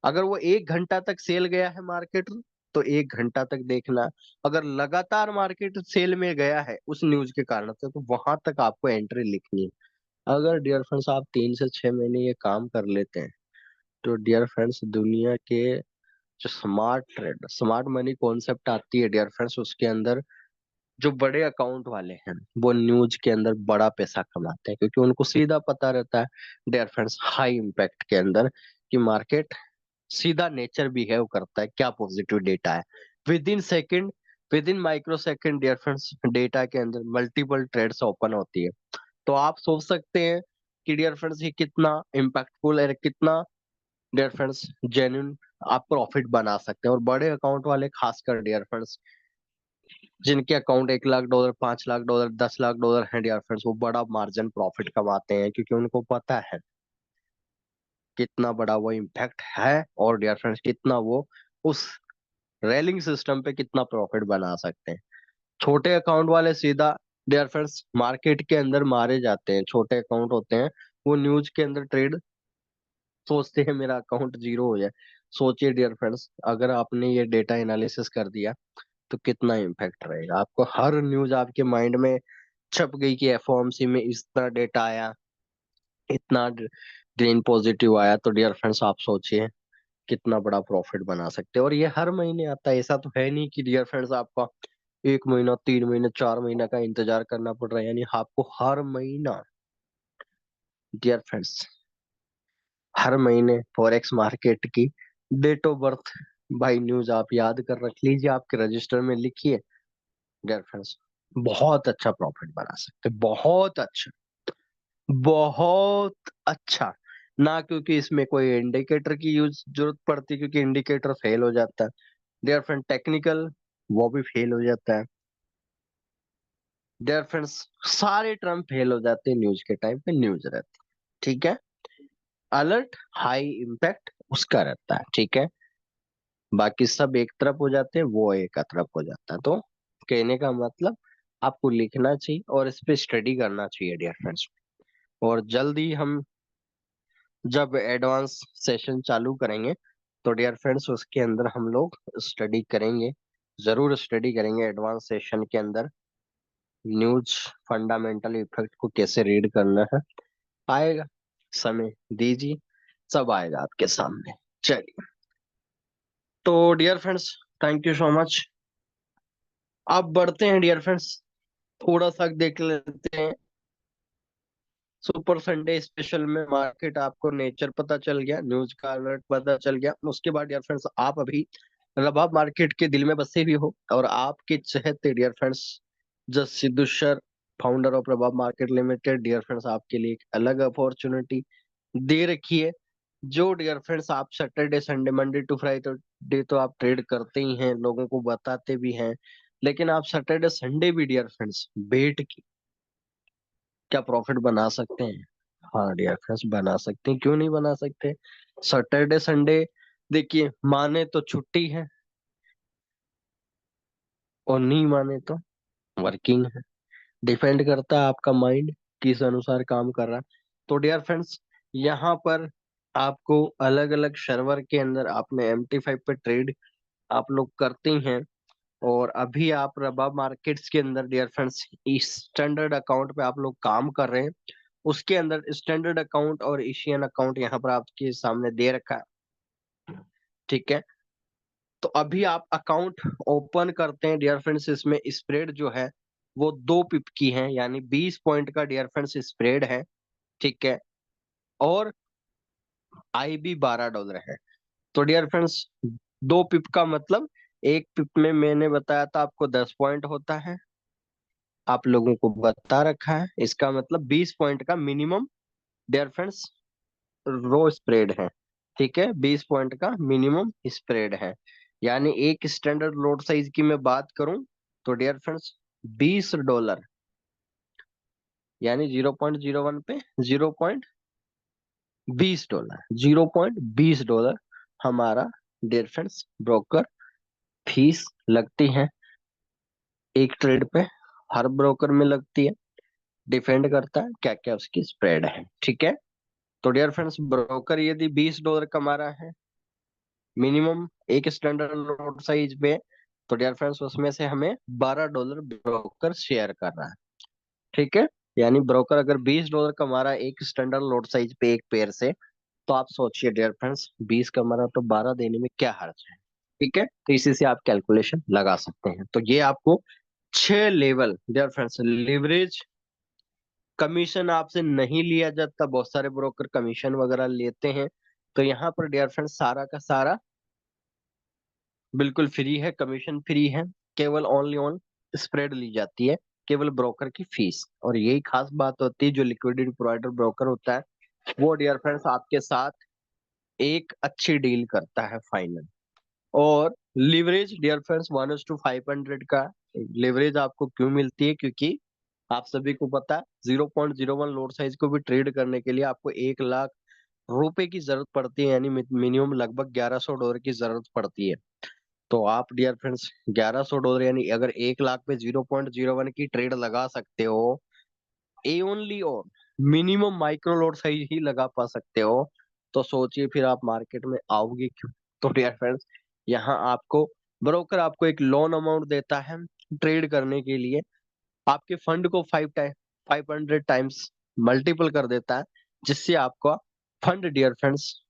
अगर वो 1 घंटा तक सेल गया है मार्केट, तो 1 घंटा तक देखना। अगर लगातार मार्केट सेल में गया है उस न्यूज के कारण से, तो वहां तक आपको एंट्री लिखनी है। अगर डियर फ्रेंड्स आप 3 से 6 महीने ये काम कर लेते हैं, तो डियर फ्रेंड्स दुनिया के जो smart trade smart money concept आती है डियर फ्रेंड्स, उसके अंदर जो बड़े अकाउंट वाले हैं वो न्यूज के अंदर बड़ा पैसा कमाते हैं, क्योंकि उनको सीधा पता रहता है डियर फ्रेंड्स हाई इम्पैक्ट के अंदर कि मार्केट सीधा नेचर बिहेव करता है, क्या पॉजिटिव डेटा है, within second, within micro second dear friends data के अंदर मल्टीपल ट्रेड्स ओपन होती है। तो आप सोच सकते हैं कि डियर फ्रेंड्स ये कितना इम्पैक्टफुल है, कितना डियर फ्रेंड्स जेन्युइन आप प्रॉफिट बना सकते हैं। और बड़े अकाउंट वाले खासकर डियर फ्रेंड्स जिनके अकाउंट $1 लाख, $5 लाख, $10 लाख है डियर फ्रेंड्स, वो बड़ा मार्जिन प्रॉफिट कमाते हैं, क्योंकि उनको पता है कितना बड़ा वो इम्पैक्ट है और डियर फ्रेंड्स कितना वो उस रेलिंग सिस्टम पे कितना प्रॉफिट बना सकते हैं। छोटे अकाउंट वाले सीधा डियर फ्रेंड्स मार्केट के अंदर मारे जाते हैं, छोटे अकाउंट होते हैं वो न्यूज के अंदर ट्रेड सोचते हैं मेरा अकाउंट जीरो हो जाए। सोचिए डियर फ्रेंड्स अगर आपने ये डेटा एनालिसिस कर दिया तो कितना इम्पैक्ट रहेगा, आपको हर न्यूज आपके माइंड में छप गई कि एफओएमसी में इस तरह डेटा आया, इतना ग्रीन पॉजिटिव आया, तो डियर फ्रेंड्स आप सोचिए कितना बड़ा प्रॉफिट बना सकते हैं। और ये हर महीने आता है, ऐसा तो है नहीं कि डियर फ्रेंड्स आपका 1 महीना, 3 महीने, 4 महीना का इंतजार करना पड़ रहा है, यानी आपको हर महीना डियर फ्रेंड्स हर महीने फॉरेक्स मार्केट की date of birth by news आप याद कर रख लीजिए, आपके रजिस्टर में लिखिए डियर फ्रेंड्स, बहुत अच्छा प्रॉफिट बना सकते हैं, बहुत अच्छा, बहुत अच्छा। ना क्योंकि इसमें कोई इंडिकेटर की यूज जरूरत पड़ती, क्योंकि इंडिकेटर फेल हो जाता है डियर फ्रेंड, टेक्निकल वो भी फेल हो जाता है डियर फ्रेंड्स, सारे टर्म फेल हो जाते हैं न्यूज के टाइम पे, न्यूज रहती है, ठीक है। अलर्ट हाई इम्पैक्ट उसका रहता है, ठीक है। बाकी सब एक तरफ हो जाते हैं, वो एक तरफ हो जाता है। तो कहने का मतलब आपको लिखना चाहिए और इस पे स्टडी करना चाहिए डियर फ्रेंड्स। और जल्दी हम जब एडवांस सेशन चालू करेंगे, तो डियर फ्रेंड्स उसके अंदर हम लोग स्टडी करेंगे, जरूर स्टडी करेंगे एडवांस सेशन के अंदर, न्यूज फंडामेंटल इफेक्ट को कैसे रीड करना है। आएगा, समय दीजिए, सब आएगा आपके सामने। चलिए, तो dear friends thank you so much. अब बढ़ते हैं डियर फ्रेंड्स, थोड़ा सा देख लेते हैं सुपर संडे स्पेशल में मार्केट, आपको नेचर पता चल गया, न्यूज का अलर्ट पता चल गया, उसके बाद डियर फ्रेंड्स आप अभी रबाब मार्केट के दिल में बसे हुए हो, और आपके चहेते dear friends Jas Sidhu sir, founder of Rabab market limited, dear friends आपके लिए एक अलग अपॉर्चुनिटी दे रखी है। जो डियर फ्रेंड्स आप Saturday Sunday Monday to Friday तो आप ट्रेड करते ही हैं, लोगों को बताते भी हैं, लेकिन आप सैटरडे संडे भी डियर फ्रेंड्स बेट की क्या प्रॉफिट बना सकते हैं। हाँ डियर फ्रेंड्स बना सकते हैं, क्यों नहीं बना सकते। सैटरडे संडे देखिए, माने तो छुट्टी है और नहीं माने तो वर्किंग है, डिपेंड करता है आपका माइंड किस अनुसार काम कर रहा है। तो डियर फ्रेंड्स यहाँ पर आपको अलग अलग सर्वर के अंदर आपने MT5 पे ट्रेड आप लोग करते हैं, और अभी आप रबा मार्केट्स के अंदर डियर फ्रेंड्स इस स्टैंडर्ड अकाउंट पे आप लोग काम कर रहे हैं। उसके अंदर स्टैंडर्ड अकाउंट और एशियन अकाउंट यहाँ पर आपके सामने दे रखा है, ठीक है। तो अभी आप अकाउंट ओपन करते हैं डियर फ्रेंड्स, इसमें स्प्रेड जो है वो 2 पिप की है, यानी 20 पॉइंट का डियर फ्रेंड्स स्प्रेड है, ठीक है। और IB $12 है। तो डियर फ्रेंड्स 2 पिप का मतलब एक पिप में मैंने बताया था आपको 10 पॉइंट होता है, आप लोगों को बता रखा है, इसका मतलब 20 पॉइंट का मिनिमम डियर फ्रेंड्स रो स्प्रेड है। ठीक है, 20 पॉइंट का मिनिमम स्प्रेड है। यानी एक स्टैंडर्ड लोड साइज की मैं बात करूं तो डियर फ्रेंड्स $20, यानी 0.01 पे $0.20, $0.20 हमारा डियर फ्रेंड्स ब्रोकर फीस लगती है एक ट्रेड पे, हर ब्रोकर में लगती है, डिपेंड करता है क्या क्या उसकी स्प्रेड है। ठीक है, तो डियर फ्रेंड्स ब्रोकर यदि $20 कमा रहा है मिनिमम एक स्टैंडर्ड नोट साइज पे, तो डियर फ्रेंड्स उसमें से हमें $12 ब्रोकर शेयर कर रहा है। ठीक है, यानी ब्रोकर अगर $20 कमा रहा है एक स्टैंडर्ड नोट साइज पे एक पेयर से, तो आप सोचिए डियर फ्रेंड्स 20 कमा रहा तो 12 देने में क्या हर्ज है। ठीक है, तो इसी से आप कैलकुलेशन लगा सकते हैं। तो ये आपको 6 level dear friends leverage, commission आपसे नहीं लिया जाता, बहुत सारे ब्रोकर कमीशन वगैरह लेते हैं, तो यहाँ पर डियर फ्रेंड्स सारा का सारा बिल्कुल फ्री है, कमीशन फ्री है, केवल ओनली ऑन स्प्रेड ली जाती है, केवल ब्रोकर की फीस। और यही खास बात होती है, जो लिक्विडिटी प्रोवाइडर ब्रोकर होता है वो डियर फ्रेंड्स आपके साथ एक अच्छी डील करता है फाइनल। और लिवरेज डियर फ्रेंड्स 1:500 का लिवरेज आपको क्यों मिलती है, क्योंकि आप सभी को पता है 0.01 लोड साइज को भी ट्रेड करने के लिए आपको 1 लाख रुपए की जरूरत पड़ती है, यानी मिनिमम लगभग $1100 की जरूरत पड़ती है। तो आप डियर फ्रेंड्स $1100, यानी अगर 1 लाख पे 0.01 की ट्रेड लगा सकते हो, ए ओनली और मिनिमम माइक्रो लोड साइज ही लगा पा सकते हो, तो सोचिए फिर आप मार्केट में आओगे क्यों। तो डियर फ्रेंड्स यहाँ आपको ब्रोकर आपको एक लोन अमाउंट देता है ट्रेड करने के लिए, आपके फंड को 500 टाइम्स मल्टीपल कर देता है, जिससे आपका फंड डियर फ्रेंड्स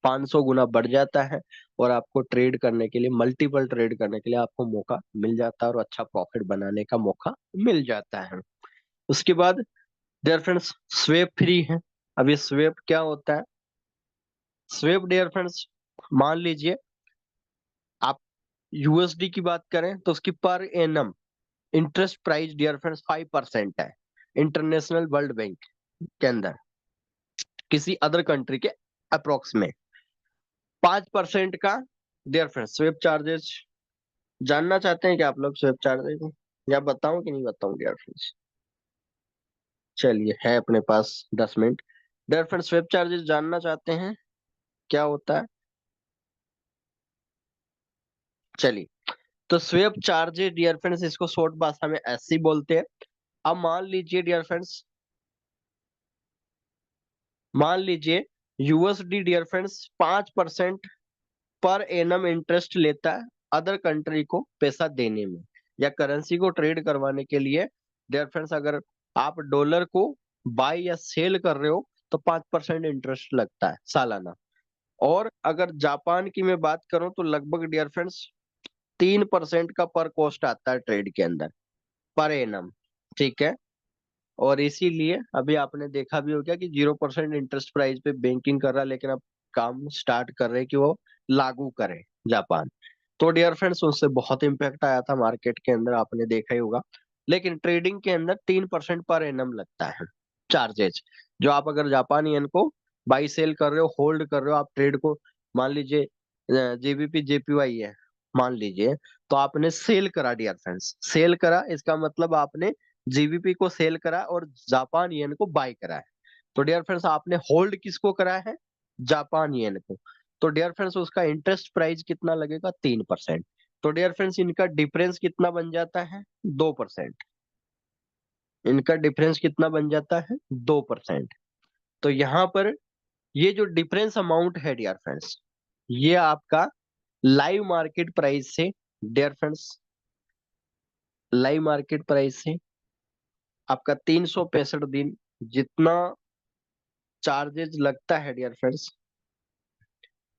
500 गुना बढ़ जाता है, और आपको ट्रेड करने के लिए, मल्टीपल ट्रेड करने के लिए आपको मौका मिल जाता है, और अच्छा प्रॉफिट बनाने का मौका मिल जाता है। उसके बाद डियर फ्रेंड्स स्वेप फ्री है। अब ये स्वेप क्या होता है, स्वेप डियर फ्रेंड्स मान लीजिए आप यूएसडी की बात करें तो उसकी per annum interest price dear friends 5% है इंटरनेशनल वर्ल्ड बैंक के अंदर, किसी अदर कंट्री के अप्रोक्स में 5% का डियर फ्रेंड्स स्वेप चार्जेस। जानना चाहते हैं कि आप लोग स्वेप चार्जेस, या बताऊं कि नहीं बताऊं डियर फ्रेंड्स? चलिए, है अपने पास 10 minute. Dear friends swap charges जानना चाहते हैं क्या होता है? चलिए, तो स्वेप चार्जेस डियर फ्रेंड्स इसको शॉर्ट भाषा में ऐसे ही बोलते हैं। अब मान लीजिए यूएसडी डियर फ्रेंड्स 5% पर एनम इंटरेस्ट लेता है अदर कंट्री को पैसा देने में, या करेंसी को ट्रेड करवाने के लिए। डियर फ्रेंड्स अगर आप डॉलर को बाय या सेल कर रहे हो तो 5% इंटरेस्ट लगता है सालाना। और अगर जापान की मैं बात करूं तो लगभग डियर फ्रेंड्स 3% का पर कॉस्ट आता है ट्रेड के अंदर, पर एनम। ठीक है, और इसीलिए अभी आपने देखा भी होगा कि 0% इंटरेस्ट प्राइस पे बैंकिंग कर रहा है, लेकिन अब काम स्टार्ट कर रहे हैं कि वो लागू करे जापान। तो डियर फ्रेंड्स उससे बहुत इम्पैक्ट आया था मार्केट के अंदर, आपने देखा ही होगा। लेकिन ट्रेडिंग के अंदर 3% पर एनम लगता है चार्जेज, जो आप अगर जापान येन को बाई सेल कर रहे हो, होल्ड कर रहे हो, आप ट्रेड को मान लीजिए जेबीपी जेपीवाई है मान लीजिए, तो आपने सेल करा डियर फ्रेंड्स, सेल करा इसका मतलब आपने जीबीपी को सेल करा और जापान येन को बाय करा है। तो डियर फ्रेंड्स आपने होल्ड किसको करा है? जापान येन को। तो डियर फ्रेंड्स उसका इंटरेस्ट प्राइस कितना लगेगा? 3%। तो डियर फ्रेंड्स इनका डिफरेंस कितना बन जाता है? 2%। इनका डिफरेंस कितना बन जाता है? 2%। तो यहाँ पर ये जो डिफरेंस अमाउंट है डियर फ्रेंड्स, ये आपका लाइव मार्केट प्राइस से dear friends, live market price से आपका 365 दिन जितना चार्जेज लगता है डियर फ्रेंड्स,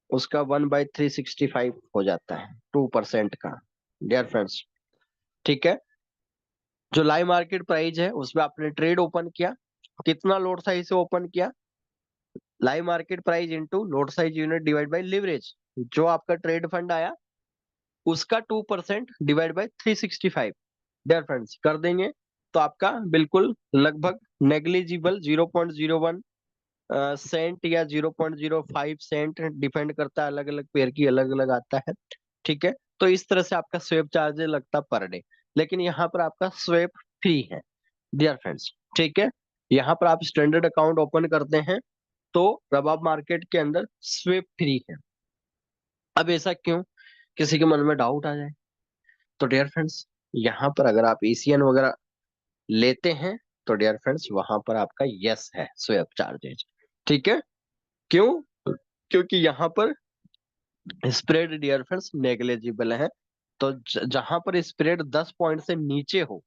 उसका 1/365 हो जाता है 2% का डियर फ्रेंड्स। ठीक है, जो लाइव मार्केट प्राइस है उसमें आपने ट्रेड ओपन किया, कितना लोड साइज से ओपन किया? Live market price into load size unit divide by leverage, जो आपका ट्रेड फंड आया उसका 2% डिवाइड बाय 365 डियर फ्रेंड्स कर देंगे तो आपका बिल्कुल लगभग नेग्लिजिबल 0.01 सेंट या 0.05 सेंट डिपेंड करता है, अलग अलग पेयर की अलग अलग आता है। ठीक है, तो इस तरह से आपका स्वेप चार्ज लगता पर डे, लेकिन यहाँ पर आपका स्वेप फ्री है डियर फ्रेंड्स। ठीक है, यहाँ पर आप स्टैंडर्ड अकाउंट ओपन करते हैं तो रबाब मार्केट के अंदर स्वेप फ्री है। अब ऐसा क्यों, किसी के मन में डाउट आ जाए तो डियर फ्रेंड्स यहाँ पर अगर आप ईसीएन वगैरह लेते हैं तो डियर फ्रेंड्स वहां पर आपका यस है स्वेप चार्जेज। ठीक है, क्यों, क्योंकि यहाँ पर स्प्रेड डियर फ्रेंड्स नेग्लेजिबल है। तो जहां पर स्प्रेड 10 पॉइंट से नीचे हो,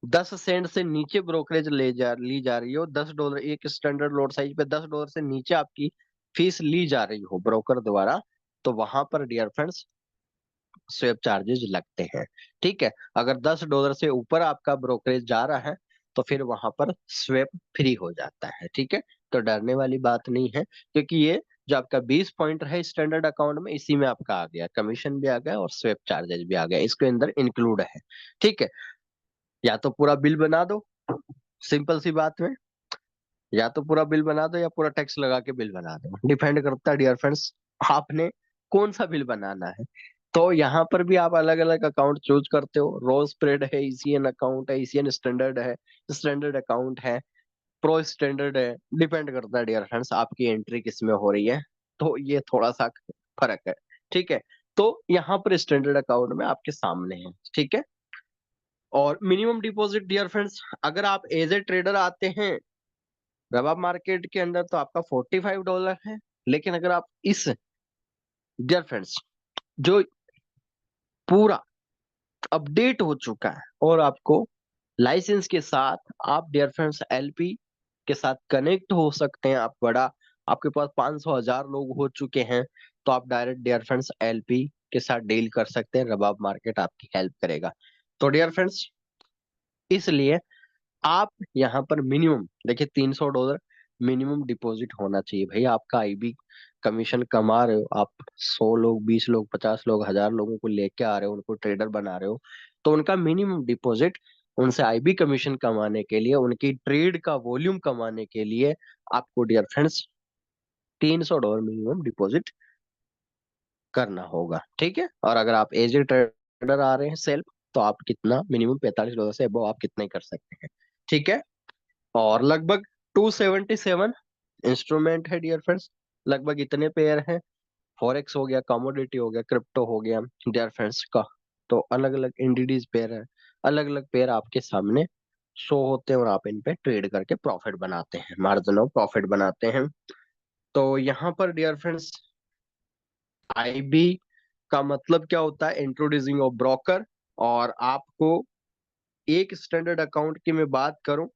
10 सेंट से नीचे ब्रोकरेज ली जा रही हो, $10 एक स्टैंडर्ड लॉट साइज पे $10 से नीचे आपकी फीस ली जा रही हो ब्रोकर द्वारा, तो वहां पर डियर फ्रेंड्स स्वेप चार्जेस लगते हैं। ठीक है, अगर $10 से ऊपर आपका ब्रोकरेज जा रहा है तो फिर वहां पर स्वेप फ्री हो जाता है। ठीक है, तो डरने वाली बात नहीं है, क्योंकि ये जो आपका 20 पॉइंट है स्टैंडर्ड अकाउंट में, इसी में आपका आ गया, कमीशन भी आ गया और स्वेप चार्जेस भी आ गया, इसके अंदर इंक्लूड है। ठीक है, या तो पूरा बिल बना दो, सिंपल सी बात में, या तो पूरा बिल बना दो या पूरा टैक्स लगा के बिल बना दो, डिपेंड करता है डियर फ्रेंड्स आपने कौन सा बिल बनाना है। तो यहाँ पर भी आप अलग अलग अकाउंट चूज करते हो, रोज स्प्रेड है, ईसीएन अकाउंट है, ईसीएन स्टैंडर्ड है, स्टैंडर्ड अकाउंट है, प्रो स्टैंडर्ड है, डिपेंड करता है डियर फ्रेंड्स आपकी एंट्री किस में हो रही है। तो ये थोड़ा सा फर्क है। ठीक है, तो यहाँ पर स्टैंडर्ड अकाउंट में आपके सामने है। ठीक है, और मिनिमम डिपॉजिट डियर फ्रेंड्स, अगर आप एज ए ट्रेडर आते हैं रबाब मार्केट के अंदर तो आपका $45 है। लेकिन अगर आप इस डियर फ्रेंड्स जो पूरा अपडेट हो चुका है और आपको लाइसेंस के साथ आप डियर फ्रेंड्स एलपी के साथ कनेक्ट हो सकते हैं, आप बड़ा, आपके पास 500,000 लोग हो चुके हैं, तो आप डायरेक्ट डियर फ्रेंड्स एलपी के साथ डील कर सकते हैं, रबाब मार्केट आपकी हेल्प करेगा। तो डियर फ्रेंड्स इसलिए आप यहाँ पर मिनिमम देखिए $300 मिनिमम डिपॉजिट होना चाहिए भाई। आपका आईबी कमीशन कमा रहे हो आप, 100 लोग, 20 लोग, 50 लोग, 1000 लोगों को लेके आ रहे हो, उनको ट्रेडर बना रहे हो, तो उनका मिनिमम डिपॉजिट, उनसे आईबी कमीशन कमाने के लिए, उनकी ट्रेड का वॉल्यूम कमाने के लिए आपको डियर फ्रेंड्स $300 मिनिमम डिपॉजिट करना होगा। ठीक है, और अगर आप एज ए ट्रेडर आ रहे हैं सेल्फ, तो आप कितना मिनिमम $45 से अब आप कितना ही कर सकते हैं। ठीक है, और लगभग 277 इंस्ट्रूमेंट है डियर फ्रेंड्स, लगभग इतने पेयर हैं। फॉरेक्स हो गया, कमोडिटी हो गया, क्रिप्टो हो गया डियर फ्रेंड्स का, तो अलग अलग इंडिडीज पेयर है, अलग अलग पेयर आपके सामने शो होते हैं और आप इन पे ट्रेड करके प्रॉफिट बनाते हैं, मार्जिन ऑफ प्रॉफिट बनाते हैं। तो यहाँ पर डियर फ्रेंड्स आईबी का मतलब क्या होता है, इंट्रोड्यूसिंग ऑफ ब्रोकर। और आपको एक स्टैंडर्ड अकाउंट की मैं बात करूं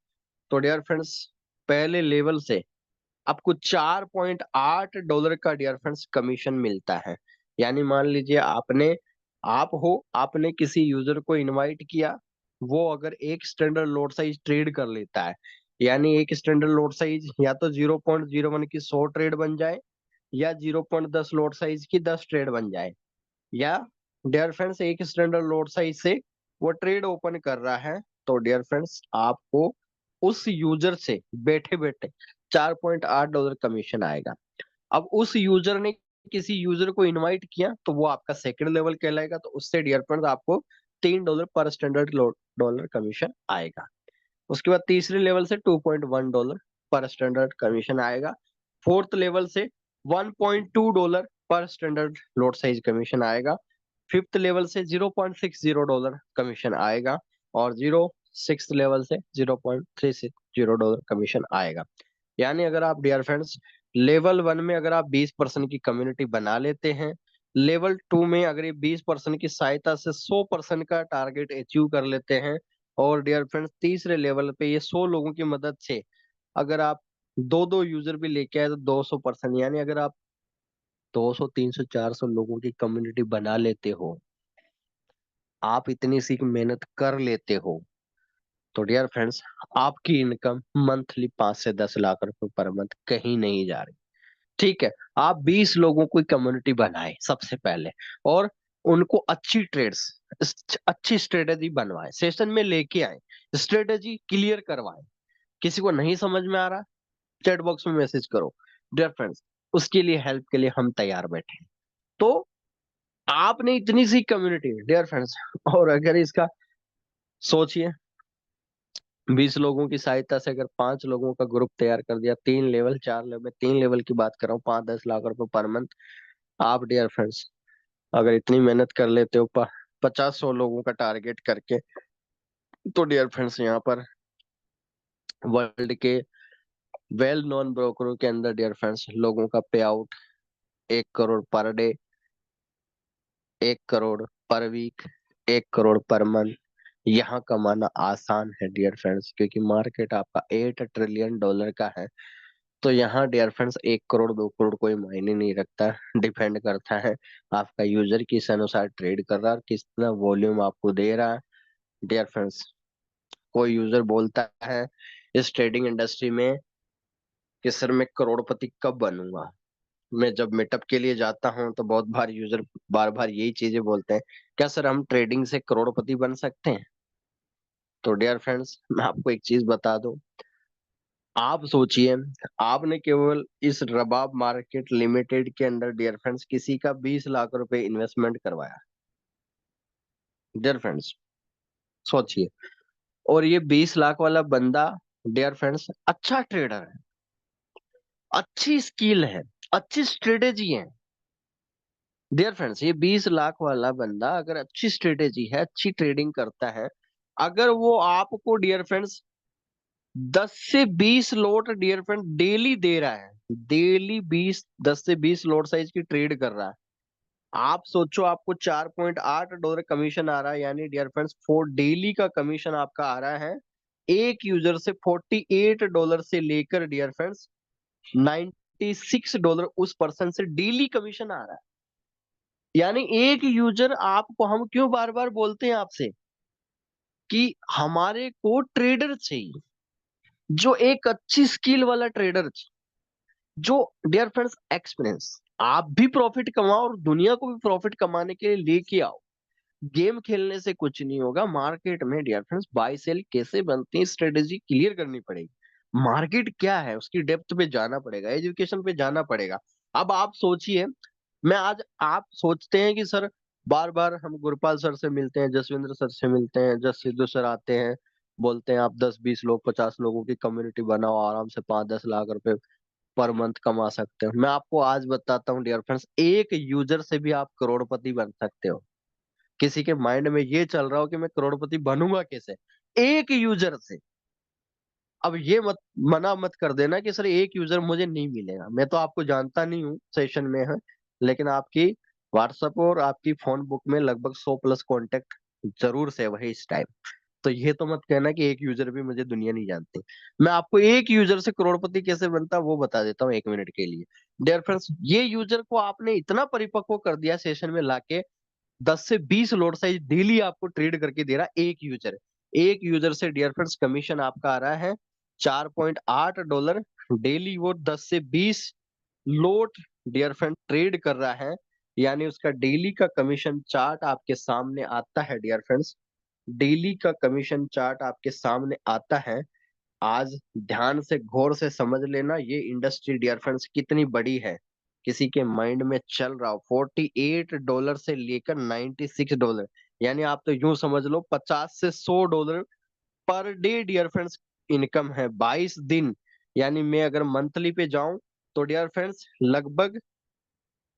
तो डियर फ्रेंड्स पहले लेवल से आपको $4.8 का डियर फ्रेंड्स कमीशन मिलता है। यानी मान लीजिए आपने किसी यूजर को इनवाइट किया, वो अगर एक स्टैंडर्ड लॉट साइज ट्रेड कर लेता है, यानी एक स्टैंडर्ड लॉट साइज या तो 0.01 की 100 ट्रेड बन जाए, या 0.10 लॉट साइज की 10 ट्रेड बन जाए, या डियर फ्रेंड्स एक स्टैंडर्ड लॉट साइज से वो ट्रेड ओपन कर रहा है, तो डियर फ्रेंड्स आपको उस यूजर से बैठे बैठे $4.8 कमीशन आएगा। अब उस यूजर ने किसी यूजर को इनवाइट किया तो वो आपका सेकंड लेवल कहलाएगा, तो उससे डियर फ्रेंड्स आपको $3 पर स्टैंडर्ड डॉलर कमीशन आएगा। उसके बाद तीसरे लेवल से $2.1 पर स्टैंडर्ड कमीशन आएगा। फोर्थ लेवल से $1.2 पर स्टैंडर्ड लॉट साइज कमीशन आएगा। फिफ्थ लेवल से $0.60 कमीशन आएगा, और सिक्स लेवल से $0.360 कमीशन आएगा। यानी अगर आप डियर फ्रेंड्स लेवल 1 में अगर आप 20% की कम्युनिटी बना लेते हैं, लेवल 2 में अगर ये 20% की सहायता से 100% का टारगेट अचीव कर लेते हैं, और डियर फ्रेंड्स तीसरे लेवल पे ये 100 लोगों की मदद से अगर आप दो दो यूजर भी लेके आए तो 200%, यानी अगर आप 200, 300, 400 लोगों की कम्युनिटी बना लेते हो, आप इतनी सी मेहनत कर लेते हो, तो डियर फ्रेंड्स आपकी इनकम मंथली 5 से 10 लाख रुपए पर मंथ कहीं नहीं जा रही। ठीक है, आप 20 लोगों की कम्युनिटी बनाए सबसे पहले, और उनको अच्छी ट्रेड्स, अच्छी स्ट्रेटेजी बनवाए, सेशन में लेके आए, स्ट्रेटेजी क्लियर करवाए। किसी को नहीं समझ में आ रहा, चैट बॉक्स में मैसेज करो डियर फ्रेंड्स, उसके लिए हेल्प के लिए हम तैयार बैठे हैं। तो आपने इतनी सी कम्युनिटी डियर फ्रेंड्स, और अगर इसका सोचिए 20 लोगों की सहायता से अगर 5 लोगों का ग्रुप तैयार कर दिया, 3 लेवल 4 लेवल, मैं 3 लेवल की बात कर रहा हूँ, 5-10 लाख रुपए पर मंथ। आप डियर फ्रेंड्स अगर इतनी मेहनत कर लेते हो 50-100 लोगों का टारगेट करके, तो डियर फ्रेंड्स यहाँ पर वर्ल्ड के वेल नोन ब्रोकरों के अंदर डियर फ्रेंड्स लोगों का पे out 1 crore per day, 1 crore पर वीक, 1 करोड़ पर मंथ, यहाँ कमाना आसान है डियर फ्रेंड्स, क्योंकि मार्केट आपका $8 ट्रिलियन का है। तो यहाँ डियर फ्रेंड्स 1 करोड़ 2 करोड़ कोई मायने नहीं रखता, डिपेंड करता है आपका यूजर किस अनुसार ट्रेड कर रहा है और कितना वॉल्यूम आपको दे रहा है डियर फ्रेंड्स। कोई यूजर बोलता है इस ट्रेडिंग इंडस्ट्री में कि सर मैं करोड़पति कब बनूंगा। मैं जब मीटअप के लिए जाता हूं तो बहुत बार यूजर बार बार यही चीजें बोलते हैं, क्या सर हम ट्रेडिंग से करोड़पति बन सकते हैं। तो डियर फ्रेंड्स मैं आपको एक चीज बता दूं, आप सोचिए आपने केवल इस रबाब मार्केट लिमिटेड के अंदर डियर फ्रेंड्स किसी का 20 लाख रुपए इन्वेस्टमेंट करवाया डियर फ्रेंड्स, सोचिए। और ये 20 लाख वाला बंदा डियर फ्रेंड्स अच्छा ट्रेडर है, अच्छी स्किल है, अच्छी स्ट्रेटेजी है डियर फ्रेंड्स। ये 20 लाख वाला बंदा अगर अच्छी स्ट्रेटेजी है, अच्छी ट्रेडिंग करता है, अगर वो आपको डियर फ्रेंड्स 10 से 20 लोट डियर फ्रेंड डेली दे रहा है, डेली 10 से 20 लोट साइज की ट्रेड कर रहा है, आप सोचो आपको $4.8 कमीशन आ रहा है, यानी डियर फ्रेंड्स 4 डेली का कमीशन आपका आ रहा है एक यूजर से। $48 से लेकर डियर फ्रेंड्स $96 उस पर्सन से डेली कमीशन आ रहा है। यानी एक यूजर आपको, हम क्यों बार बार बोलते हैं आपसे कि हमारे को ट्रेडर चाहिए, जो एक अच्छी स्किल वाला ट्रेडर, जो डियर फ्रेंड्स एक्सपीरियंस, आप भी प्रॉफिट कमाओ और दुनिया को भी प्रॉफिट कमाने के लिए लेके आओ। गेम खेलने से कुछ नहीं होगा, मार्केट में डियर फ्रेंड्स बाय सेल कैसे बनती है स्ट्रेटेजी क्लियर करनी पड़ेगी, मार्केट क्या है उसकी डेप्थ पे जाना पड़ेगा, एजुकेशन पे जाना पड़ेगा। अब आप सोचिए, मैं आज आप सोचते हैं कि सर बार बार हम गुरपाल सर से मिलते हैं, जसविंद्र सर से मिलते हैं, जस सिद्धू सर आते हैं, बोलते हैं आप 10-20 लोग 50 लोगों की कम्युनिटी बनाओ, आराम से 5-10 लाख रुपए पर मंथ कमा सकते हो। मैं आपको आज बताता हूँ डियर फ्रेंड्स, एक यूजर से भी आप करोड़पति बन सकते हो। किसी के माइंड में ये चल रहा हो कि मैं करोड़पति बनूंगा कैसे, एक यूजर से। अब ये मत मना मत कर देना कि सर एक यूजर मुझे नहीं मिलेगा, मैं तो आपको जानता नहीं हूँ सेशन में है, लेकिन आपकी व्हाट्सएप और आपकी फोन बुक में लगभग 100+ कॉन्टेक्ट जरूर सेव है इस टाइम। तो ये तो मत कहना कि एक यूजर भी मुझे दुनिया नहीं जानती। मैं आपको एक यूजर से करोड़पति कैसे बनता वो बता देता हूँ 1 मिनट के लिए। डियर फ्रेंड्स ये यूजर को आपने इतना परिपक्व कर दिया सेशन में लाके, 10 से 20 लोट साइज डेली आपको ट्रेड करके दे रहा है एक यूजर। एक यूजर से डियर फ्रेंड्स कमीशन आपका आ रहा है $4.8 डेली, वो 10 से 20 लोट डियर फ्रेंड ट्रेड कर रहा है, यानी उसका डेली का कमीशन चार्ट आपके सामने आता है डियर फ्रेंड्स, डेली का कमीशन चार्ट आपके सामने आता है। आज ध्यान से गौर से समझ लेना ये इंडस्ट्री डियर फ्रेंड्स कितनी बड़ी है, किसी के माइंड में चल रहा हो। $48 से लेकर $96, यानी आप तो यूं समझ लो 50 से 100 dollar per day dear friends income है 22 दिन। यानी मैं अगर मंथली पे जाऊं तो डियर फ्रेंड्स लगभग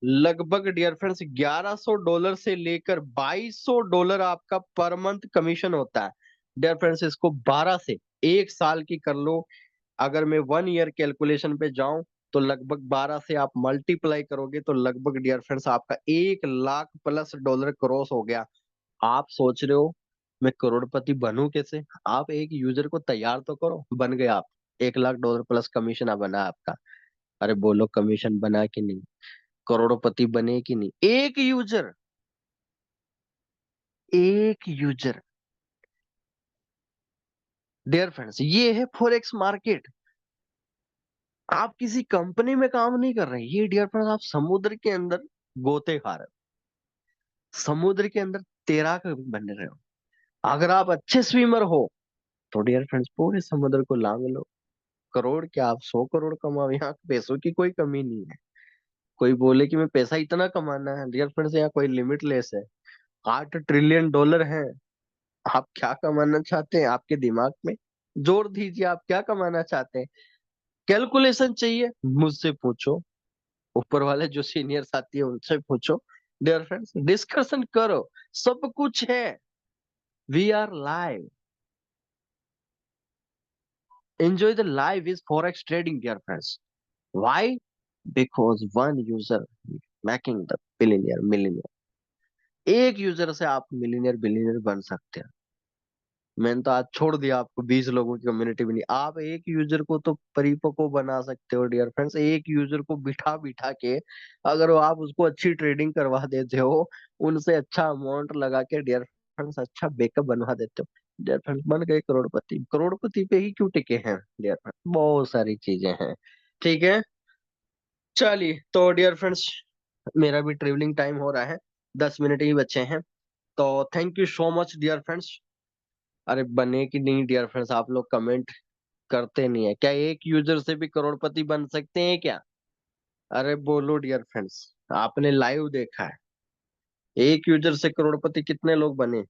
लगभग डियर फ्रेंड्स $1100 से लेकर $2200 आपका पर मंथ कमीशन होता है डियर फ्रेंड्स। इसको 12 से 1 साल की कर लो, अगर मैं 1 ईयर कैलकुलेशन पे जाऊं तो लगभग 12 से आप मल्टीप्लाई करोगे तो लगभग डियर फ्रेंड्स आपका 1 लाख+ डॉलर क्रॉस हो गया। आप सोच रहे हो मैं करोड़पति बनूं कैसे, आप एक यूजर को तैयार तो करो, बन गए आप। $1 लाख+ कमीशन आ बना आपका। अरे बोलो कमीशन बना कि नहीं, करोड़पति बने कि नहीं। एक यूजर, एक यूजर डियर फ्रेंड्स, ये है फॉरेक्स मार्केट। आप किसी कंपनी में काम नहीं कर रहे, ये डियर फ्रेंड्स आप समुद्र के अंदर गोते खा रहे हो। समुद्र के अंदर तैराक बन रहे हो। अगर आप अच्छे स्विमर हो तो डियर फ्रेंड्स पूरे समुद्र को लांग लो। करोड़ क्या, आप 100 करोड़ कमाओ, यहाँ पैसों की कोई कमी नहीं है। कोई बोले कि मैं पैसा इतना कमाना है, डियर फ्रेंड्स यहाँ कोई लिमिटलेस है। 8 ट्रिलियन डॉलर है। आप क्या कमाना चाहते हैं, आपके दिमाग में जोर दीजिए, आप क्या कमाना चाहते हैं। कैलकुलेशन चाहिए, मुझसे पूछो, ऊपर वाले जो सीनियर साथी है उनसे पूछो। डियर फ्रेंड्स डिस्कशन करो, सब कुछ है। We are live, enjoy the live is forex trading dear friends. Why? Because one user making the billionaire millionaire. एक यूजर से आप मिलियनियर बिलियनियर बन सकते हैं। मैंने तो आज छोड़ दिया आपको, 20 लोगों की कम्युनिटी भी नहीं, आप एक यूजर को तो परिपक्व बना सकते हो डियर फ्रेंड्स। एक यूजर को बिठा बिठा के अगर वो आप उसको अच्छी ट्रेडिंग करवा देते हो, उनसे अच्छा अमाउंट लगा के डियर फ्रेंड्स अच्छा बैकअप बनवा देते हो, डियर फ्रेंड्स बन गए करोड़पति। करोड़पति पे ही क्यों टिके हैं डियर फ्रेंड्स, बहुत सारी चीजें हैं। ठीक है, चलिए तो डियर फ्रेंड्स मेरा भी ट्रेवलिंग टाइम हो रहा है, 10 मिनट ही बचे हैं। तो thank you so much dear friends. अरे बने कि नहीं डियर फ्रेंड्स, आप लोग कमेंट करते नहीं है क्या, एक यूजर से भी करोड़पति बन सकते हैं क्या? अरे बोलो डियर फ्रेंड्स, आपने लाइव देखा है एक यूजर से करोड़पति कितने लोग बने?